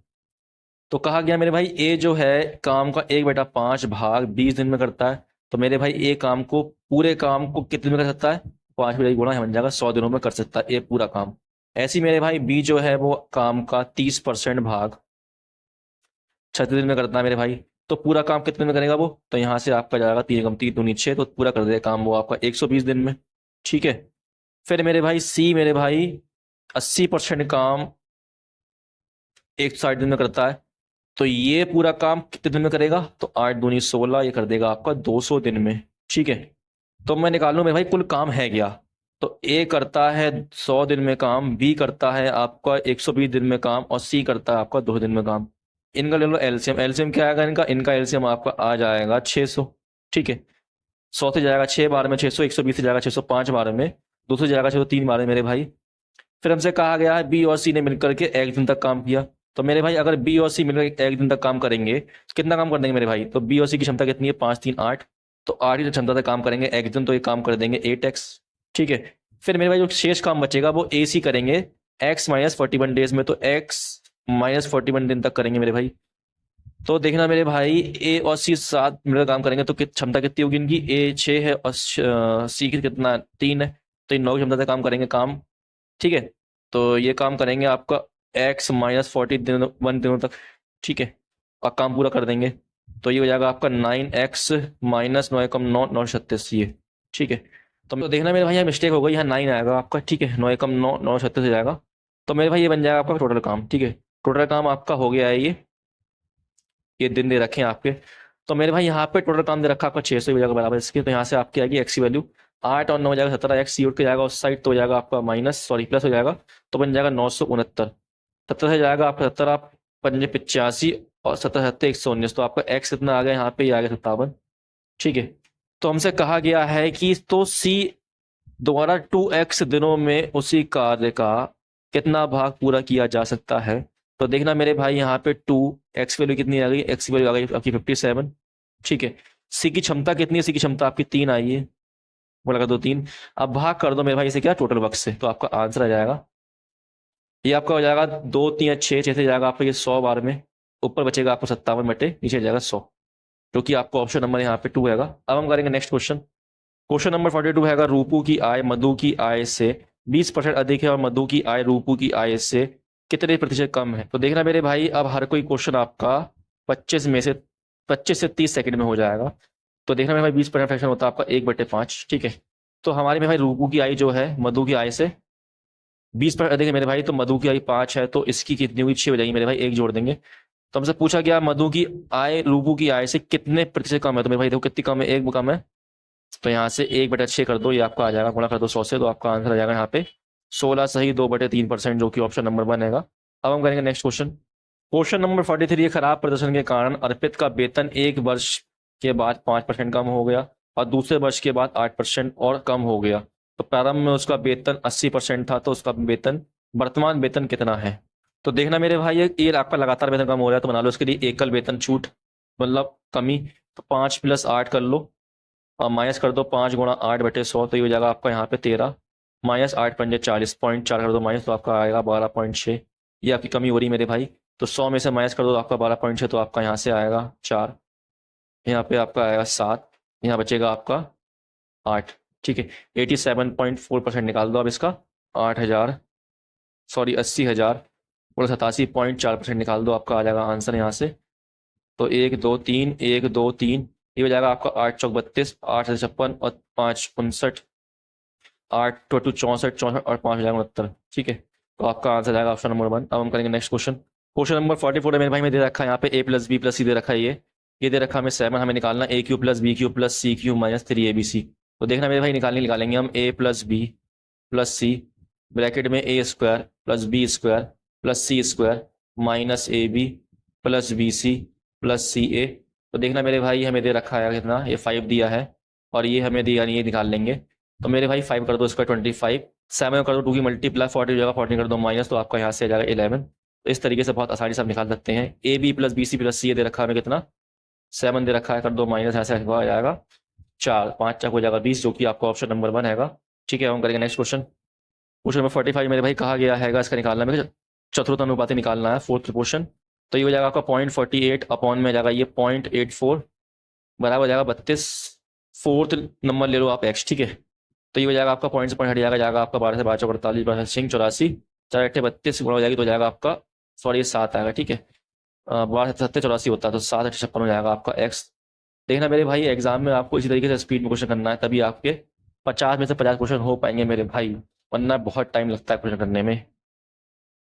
तो कहा गया मेरे भाई ए जो है काम का 1/5 भाग 20 दिन में करता है, तो मेरे भाई ए काम को पूरे काम को कितने में कर सकता है? 5 गुणा बन जाएगा 100 दिनों में कर सकता है ए पूरा काम। ऐसी मेरे भाई बी जो है वो काम का 30% भाग 36 दिन में करता है मेरे भाई, तो पूरा काम कितने में करेगा वो? तो यहाँ से आपका जाएगा 3 × 3 = 6, तो पूरा कर देगा काम वो आपका 120 दिन में, ठीक है। फिर मेरे भाई सी मेरे भाई 80% काम 160 दिन में करता है, तो ये पूरा काम कितने दिन में करेगा? तो 8 दूनी 16, ये कर देगा आपका 200 दिन में, ठीक है। तो मैं निकालूं मेरे भाई कुल काम है क्या? तो ए करता है 100 दिन में काम, बी करता है आपका 120 दिन में काम और सी करता है आपका 200 दिन में काम। इनका ले लो एलसीएम, एलसीएम क्या आएगा इनका एलसीएम आपका आ जाएगा 600, ठीक है। 100 से जाएगा 6 बार में 600, 120 से जाएगा 605 बार में, 200 से जाएगा 603 बार में मेरे भाई। फिर हमसे कहा गया है बी और सी ने मिलकर के एक दिन तक काम किया, तो मेरे भाई अगर बी और सी मिलकर एक दिन तक काम करेंगे तो कितना काम कर देंगे मेरे भाई? तो बी और सी की क्षमता कितनी है? 5 3 8, तो 8 ही क्षमता से काम करेंगे एक दिन, तो ये काम कर देंगे 8x, ठीक है। फिर मेरे भाई जो शेष काम बचेगा वो ए सी करेंगे x - 41 डेज में, तो x - 41 दिन तक करेंगे मेरे भाई। तो देखना मेरे भाई ए और सी साथ मिलकर काम करेंगे तो क्षमता कितनी होगी इनकी? ए 6 है और सी की कितना 3 है, तो इन 9 की क्षमता से काम करेंगे काम, ठीक है। तो ये काम करेंगे आपका x - 41 दिनों तक, ठीक है, और काम पूरा कर देंगे, तो ये हो जाएगा आपका 9x - 9 एकम 9 9 36 ये, ठीक है। तो देखना मेरे भाई यहाँ मिस्टेक हो गई, यहाँ 9 आएगा आपका, ठीक है, 9 एकम 9 9 36 हो जाएगा, तो मेरे भाई ये बन जाएगा आपका टोटल काम, ठीक है। टोटल काम आपका हो गया है ये दिन दे रखे हैं आपके, तो मेरे भाई यहाँ पे टोटल काम दे रखा आपका 600 हो जाएगा बराबर इसके, तो यहाँ से आपकी आएगी एक्स की वैल्यू 8 और 9 हो जाएगा 17, एक्स सी उठ के जाएगा उस साइड, तो हो जाएगा आपका प्लस हो जाएगा, तो बन जाएगा 969। 70 से जाएगा आपका 70, आप 85 और 70 119, तो आपका एक्स कितना आ गया यहाँ पे? ये आ गया 57, ठीक है। तो हमसे कहा गया है कि तो सी द्वारा 2x दिनों में उसी कार्य का कितना भाग पूरा किया जा सकता है? तो देखना मेरे भाई यहाँ पे 2 x वैल्यू कितनी आ गई? x की वैल्यू आ गई आपकी 57, ठीक है। सी की क्षमता कितनी है? सी की क्षमता आपकी 3 आई है, वो लगा 2 3, अब भाग कर दो मेरे भाई इसे क्या टोटल वर्क से, तो आपका आंसर आ जाएगा, ये आपका हो जाएगा 2 3 6 6 से जाएगा आपका ये 100 बार में, ऊपर बचेगा आपको 57 बटे नीचे जाएगा 100, जो कि आपको ऑप्शन नंबर यहाँ पे 2 आएगा। अब हम करेंगे नेक्स्ट क्वेश्चन। क्वेश्चन नंबर 42 हैगा रूपू की आय मधु की आय से 20% अधिक है और मधु की आय रूपू की आय से कितने प्रतिशत कम है। तो देखना मेरे भाई, अब हर कोई क्वेश्चन आपका 25 से 30 सेकंड में हो जाएगा। तो देखना मेरे भाई 20% फ्रैक्शन होता है आपका 1/5, ठीक है। तो हमारे में भाई रूपू की आय जो है मधु की आय से 20% अधिक है मेरे भाई, तो मधु की आय 5 है, तो इसकी कितनी हुई 6 हो जाएगी मेरे भाई, एक जोड़ देंगे। तो हमसे पूछा गया मधु की आय रूपू की आय से कितने प्रतिशत कम है। तो मेरे भाई देखो कितनी कम है, एक कम है। तो यहाँ से 1/6 कर दो, ये आपका आ जाएगा, गुणा कर दो 100 से, तो आपका आंसर आ जाएगा यहाँ पे 16 सही 2/3%, जो कि ऑप्शन नंबर 1 है। अब हम करेंगे नेक्स्ट क्वेश्चन। क्वेश्चन नंबर 43, ये खराब प्रदर्शन के कारण अर्पित का वेतन एक वर्ष के बाद 5% कम हो गया और दूसरे वर्ष के बाद 8% और कम हो गया। तो प्रारंभ में उसका वेतन 80% था, तो उसका वेतन वर्तमान वेतन कितना है। तो देखना मेरे भाई, ये आपका लगातार वेतन कम हो रहा है, तो बना लो इसके लिए एकल वेतन छूट, मतलब कमी। तो 5 + 8 कर लो और माइनस कर दो 5 × 8/100, तो ये हो जाएगा आपका यहाँ पे 13 माइनस 8×5 40, 0.4 कर दो माइनस, तो आपका आएगा 12.6। ये आपकी कमी हो रही है मेरे भाई। तो 100 में से माइनस कर दो तो आपका 12.6, तो आपका यहाँ से आएगा 4, यहाँ पे आपका आएगा 7, यहाँ बचेगा आपका 8, ठीक है। 87.4% निकाल दो अब इसका, 80,000 और 87.4% निकाल दो, आपका आ जाएगा आंसर यहाँ से। तो 1 2 3 1 2 3, ये हो जाएगा आपका 8 चौक 32, 8 56 और 5 59, 8 2 64 64 और 5 हो जाएगा 69, ठीक है। तो आपका आंसर जाएगा ऑप्शन नंबर 1। अब हम करेंगे नेक्स्ट क्वेश्चन। क्वेश्चन नंबर 44 है मेरे भाई में दे रखा है यहाँ पे a + b + c दे रखा है, ये दे रखा है हमें 7, हमें निकालना a³ + b³ + c³ - 3abc। तो देखना मेरे भाई निकालेंगे हम a + b + c ब्रैकेट में a² + b² + c² - ab + bc + ca। तो देखना मेरे भाई हमें दे रखा है कितना, ये 5 दिया है और ये हमें दिया नहीं, ये निकाल लेंगे। तो मेरे भाई 5 कर दो इसका 25, 7 कर दो 2 की मल्टीप्लाई 40 हो जाएगा, 14 कर दो माइनस, तो आपका यहाँ से आ जाएगा 11। तो इस तरीके से बहुत आसानी से आप निकाल सकते हैं। ab + bc + c दे रखा है हमें कितना, 7 दे रखा है, कर दो माइनस, यहाँ से आ जाएगा 4, 5 चक हो जाएगा 20, जो कि आपका ऑप्शन नंबर 1 है, ठीक है। हम करेंगे नेक्स्ट क्वेश्चन। क्वेश्चन नंबर 45 मेरे भाई कहा गया है इसका निकालना में चतुर्थ अनुपाती निकालना है, 4th प्रोपोर्शन। तो ये हो जाएगा आपका 0.48 अपॉन में जाएगा ये 0.84 बराबर हो जाएगा 32, 4th नंबर ले लो आप x, ठीक है। तो ये हो जाएगा आपका पॉइंट से पॉइंट हट जाएगा आपका 12 से 12 चौक 48, 12 से 6 84, 4 8 32 गुणा हो जाएगी, तो हो जाएगा आपका, सॉरी 7 आएगा, ठीक है। 12 से 7 84 होता है, तो 7 8 56 हो जाएगा आपका x। देखना मेरे भाई एग्जाम में आपको इसी तरीके से स्पीड में क्वेश्चन करना है, तभी आपके 50 में से 50 क्वेश्चन हो पाएंगे मेरे भाई, वरना बहुत टाइम लगता है क्वेश्चन करने में।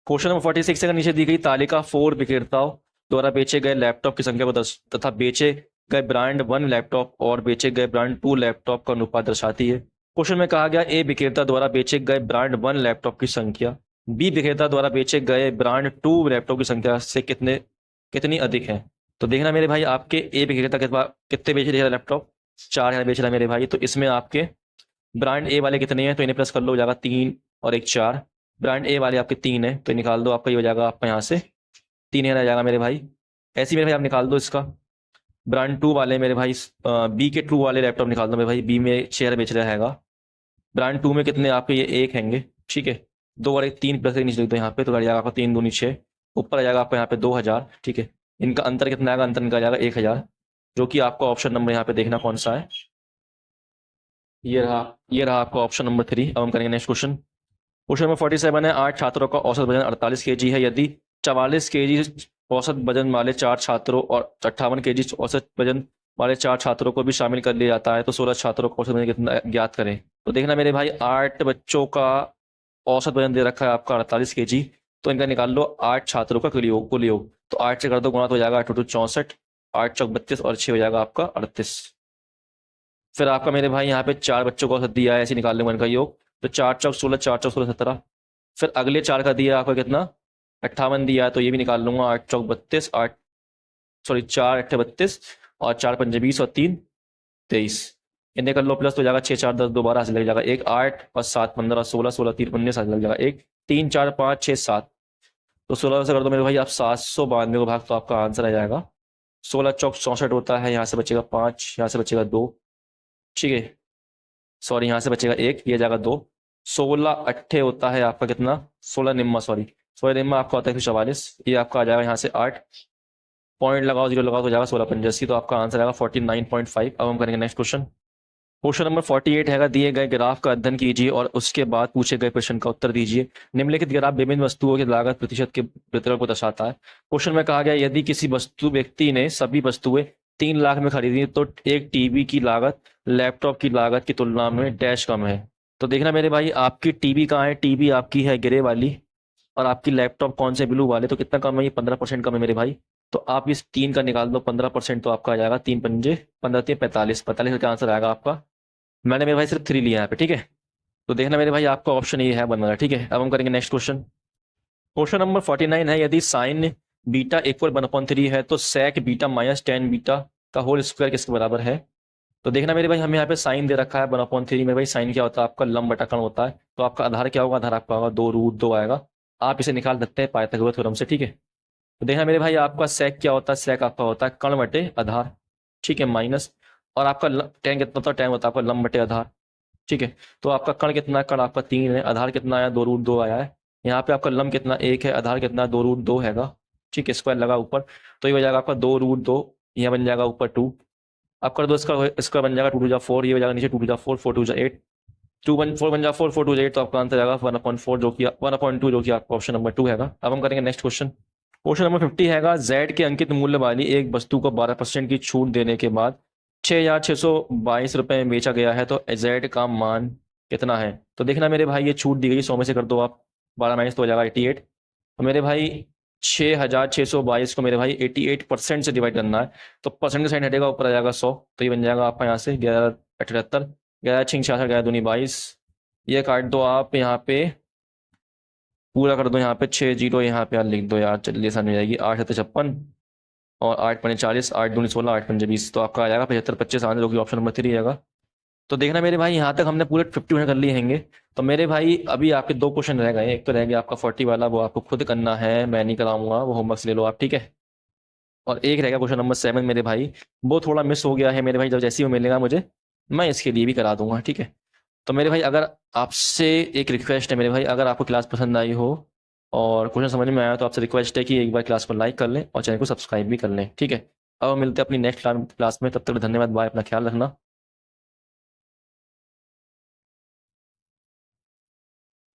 क्वेश्चन नंबर 46 के नीचे दी गई तालिका 4 विक्रेताओं द्वारा बेचे गए लैपटॉप की संख्या को तथा बेचे गए ब्रांड 1 लैपटॉप और बेचे गए ब्रांड 2 लैपटॉप का अनुपात दर्शाती है। क्वेश्चन में कहा गया ए विक्रेता द्वारा बेचे गए ब्रांड 1 लैपटॉप की संख्या बी विक्रेता द्वारा बेचे गए ब्रांड 2 लैपटॉप की संख्या से कितनी अधिक है। तो देखना मेरे भाई आपके ए विक्रेता कितने बेच रहे हैं लैपटॉप, 4 यहाँ बेच रहा है मेरे भाई। तो इसमें आपके ब्रांड ए वाले कितने हैं, तो इन्हें प्लस कर लो, हो जाएगा 3 और 1 4। ब्रांड ए वाले आपके 3 है, तो निकाल दो, आपका ये हो जाएगा आपका यहाँ से 3 रह जाएगा मेरे भाई। ऐसे ही मेरे भाई आप निकाल दो इसका ब्रांड 2 वाले मेरे भाई, बी के 2 वाले लैपटॉप निकाल दो मेरे भाई, बी में 6 बेच रहा हैगा, ब्रांड 2 में कितने आपके ये 1 हैंगे, ठीक है। 2 और 1 3 प्लस 1 नीचे लिख दो यहाँ पे, तो आ जाएगा आपका 3 दूनी 6, ऊपर आ जाएगा आपका यहाँ पे 2000, ठीक है। इनका अंतर कितना आएगा, अंतर निकल जाएगा 1000, जो कि आपका ऑप्शन नंबर यहाँ पे देखना कौन सा है, ये रहा आपका ऑप्शन नंबर 3। अब हम करेंगे नेक्स्ट क्वेश्चन। क्वेश्चन नंबर 47 है 8 छात्रों का औसत वजन 48 kg है, यदि 44 kg औसत वजन वाले 4 छात्रों और 58 kg औसत वजन वाले 4 छात्रों को भी शामिल कर लिया जाता है, तो 16 छात्रों का औसत वजन कितना ज्ञात करें। तो देखना मेरे भाई 8 बच्चों का औसत वजन दे रखा है आपका 48 kg, तो इनका निकाल लो 8 छात्रों का कुल योग, तो 8 से कर दो गुणा, तो हो जाएगा 8 2 64, 8 चौक 32 और 6 हो जाएगा आपका 38। फिर आपका मेरे भाई यहाँ पे 4 बच्चों का औसत दिया है, ऐसे निकाल लूंगा इनका योग, तो 4 चौक 16, 4 चौक 16 17। फिर अगले 4 का दिया आपका कितना 58 दिया है, तो ये भी निकाल लूंगा, 8 चौक 32, 4 8 32 और 4 पंजे 20 और 3 23। इन्हें कर लो प्लस, तो जाएगा 6 4 10 2 12 हाथ लग जाएगा 1, 8 और 7 15 16 16 3 19 हाथ लग जाएगा 1 3 4 5 6 7। तो 16 से कर दो मेरे भाई आप 792 को भाग, तो आपका आंसर आ जाएगा 16 चौक 64 होता है, यहाँ से बचेगा 5, यहाँ से बचेगा 2, ठीक है, सॉरी यहाँ से बचेगा 1, ये जाएगा 2, 16 अट्ठे होता है आपका कितना 16 निम्मा, सॉरी 16 निम्मा आपका होता है 144, ये आपका आ जाएगा यहाँ से 8 पॉइंट लगाओ 0 लगाओ, तो जाएगा 16 85, तो आपका आंसर आएगा 49.5। अब हम करेंगे नेक्स्ट क्वेश्चन। क्वेश्चन नंबर 48 हैगा, दिए गए ग्राफ का अध्ययन कीजिए और उसके बाद पूछे गए प्रश्न का उत्तर दीजिए। निम्नलिखित ग्राफ विभिन्न वस्तुओं की लागत प्रतिशत के वितरण को दर्शाता है। क्वेश्चन में कहा गया यदि किसी व्यक्ति ने सभी वस्तुएं 3 लाख में खरीदी तो एक टीवी की लागत लैपटॉप की लागत की तुलना में डैश कम है। तो देखना मेरे भाई, आपकी टीवी कहाँ है? टीवी आपकी है ग्रे वाली, और आपकी लैपटॉप कौन से? ब्लू वाले। तो कितना कम है? ये 15% कम है मेरे भाई। तो आप इस 3 का निकाल दो, 15%, तो आपका आ जाएगा 3 पंजे 15, 3 45, 45 का आंसर आएगा आपका। मैंने मेरे भाई सिर्फ 3 लिया यहाँ पे, ठीक है। तो देखना मेरे भाई, आपका ऑप्शन ये है बन रहा है, ठीक है। अब हम करेंगे नेक्स्ट क्वेश्चन। क्वेश्चन नंबर 49 है, यदि साइन बीटा इक्वल 1/3 है तो सेक बीटा माइनस टेन बीटा का होल स्क्वायर किसके बराबर है? तो देखना मेरे भाई, हमें यहाँ पे साइन दे रखा है 1/3। मेरे भाई साइन क्या होता है? आपका लंब बटा कर्ण होता है। तो आपका आधार क्या होगा? आधार आपका होगा 2√2 आएगा। आप इसे निकाल सकते हैं पाइथागोरस थ्योरम से, ठीक है। तो देखना मेरे भाई, आपका सेक क्या होता है? सेक आपका होता है कर्ण बटे आधार, ठीक है, माइनस। और आपका टेन कितना होता है? टेन होता है आपका लंब बटे आधार, ठीक है। तो आपका कर्ण कितना है? कर्ण आपका 3 है। आधार कितना आया? 2√2 आया है। यहाँ पे आपका लंब कितना? 1 है। आधार कितना? 2√2 हैगा, ठीक है। स्क्वायर लगा ऊपर, तो ये हो जाएगा आपका 2√2, यह बन जाएगा ऊपर 2। आप कर दो इसका बन जाएगा 2 2 4, ये हो जाएगा नीचे 2 2 4, 4 2 8, 4 बन जाएगा 4 4 2 8। तो आपका आंसर आएगा 1/4 जो कि 1/2 जो कि आपका ऑप्शन नंबर 2 हैगा। अब हम करेंगे नेक्स्ट क्वेश्चन। क्वेश्चन नंबर 50 हैगा, जेड के अंकित मूल्य वाली एक वस्तु को 12% की छूट देने के बाद 6,622 रुपए में बेचा गया है तो जेड का मान कितना है? तो देखना मेरे भाई, ये छूट दी गई 100 में से कर दो आप 12 माइनस, तो हो जाएगा 88। तो मेरे भाई 6,622 को मेरे भाई 88% से डिवाइड करना है। तो परसेंट का साइन हटेगा, ऊपर आ जाएगा 100। तो ये बन जाएगा आपका यहाँ से 11,78, 11,666, 11,दूनी 22। ये काट दो आप, यहाँ पे पूरा कर दो, यहाँ पे 6 जीरो यहाँ पे यार लिख दो यार, जल्दी आसान हो जाएगी। 8×7 = 56 और 8×5 = 40, 8×2 = 16, 8×5 = 20। तो आपका आ जाएगा 75, 25 आंसर, जो कि ऑप्शन नंबर 3 आएगा। तो देखना मेरे भाई, यहाँ तक हमने पूरे 50 कर लिए हैंगे। तो मेरे भाई अभी आपके 2 क्वेश्चन रह गए। एक तो रह गया आपका 40 वाला, वो आपको खुद करना है, मैं नहीं कराऊंगा, वो होमवर्क से ले लो आप, ठीक है। और एक रह गया क्वेश्चन नंबर 7 मेरे भाई, वो थोड़ा मिस हो गया है मेरे भाई। जब जैसे ही वो मिलेगा मुझे, मैं इसके लिए भी करा दूंगा, ठीक है। तो मेरे भाई, अगर आपसे एक रिक्वेस्ट है मेरे भाई, अगर आपको क्लास पसंद आई हो और क्वेश्चन समझ में आया तो आपसे रिक्वेस्ट है कि एक बार क्लास को लाइक कर लें और चैनल को सब्सक्राइब भी कर लें, ठीक है। अब मिलते हैं अपनी नेक्स्ट क्लास में, तब तक धन्यवाद, बाय, अपना ख्याल रखना।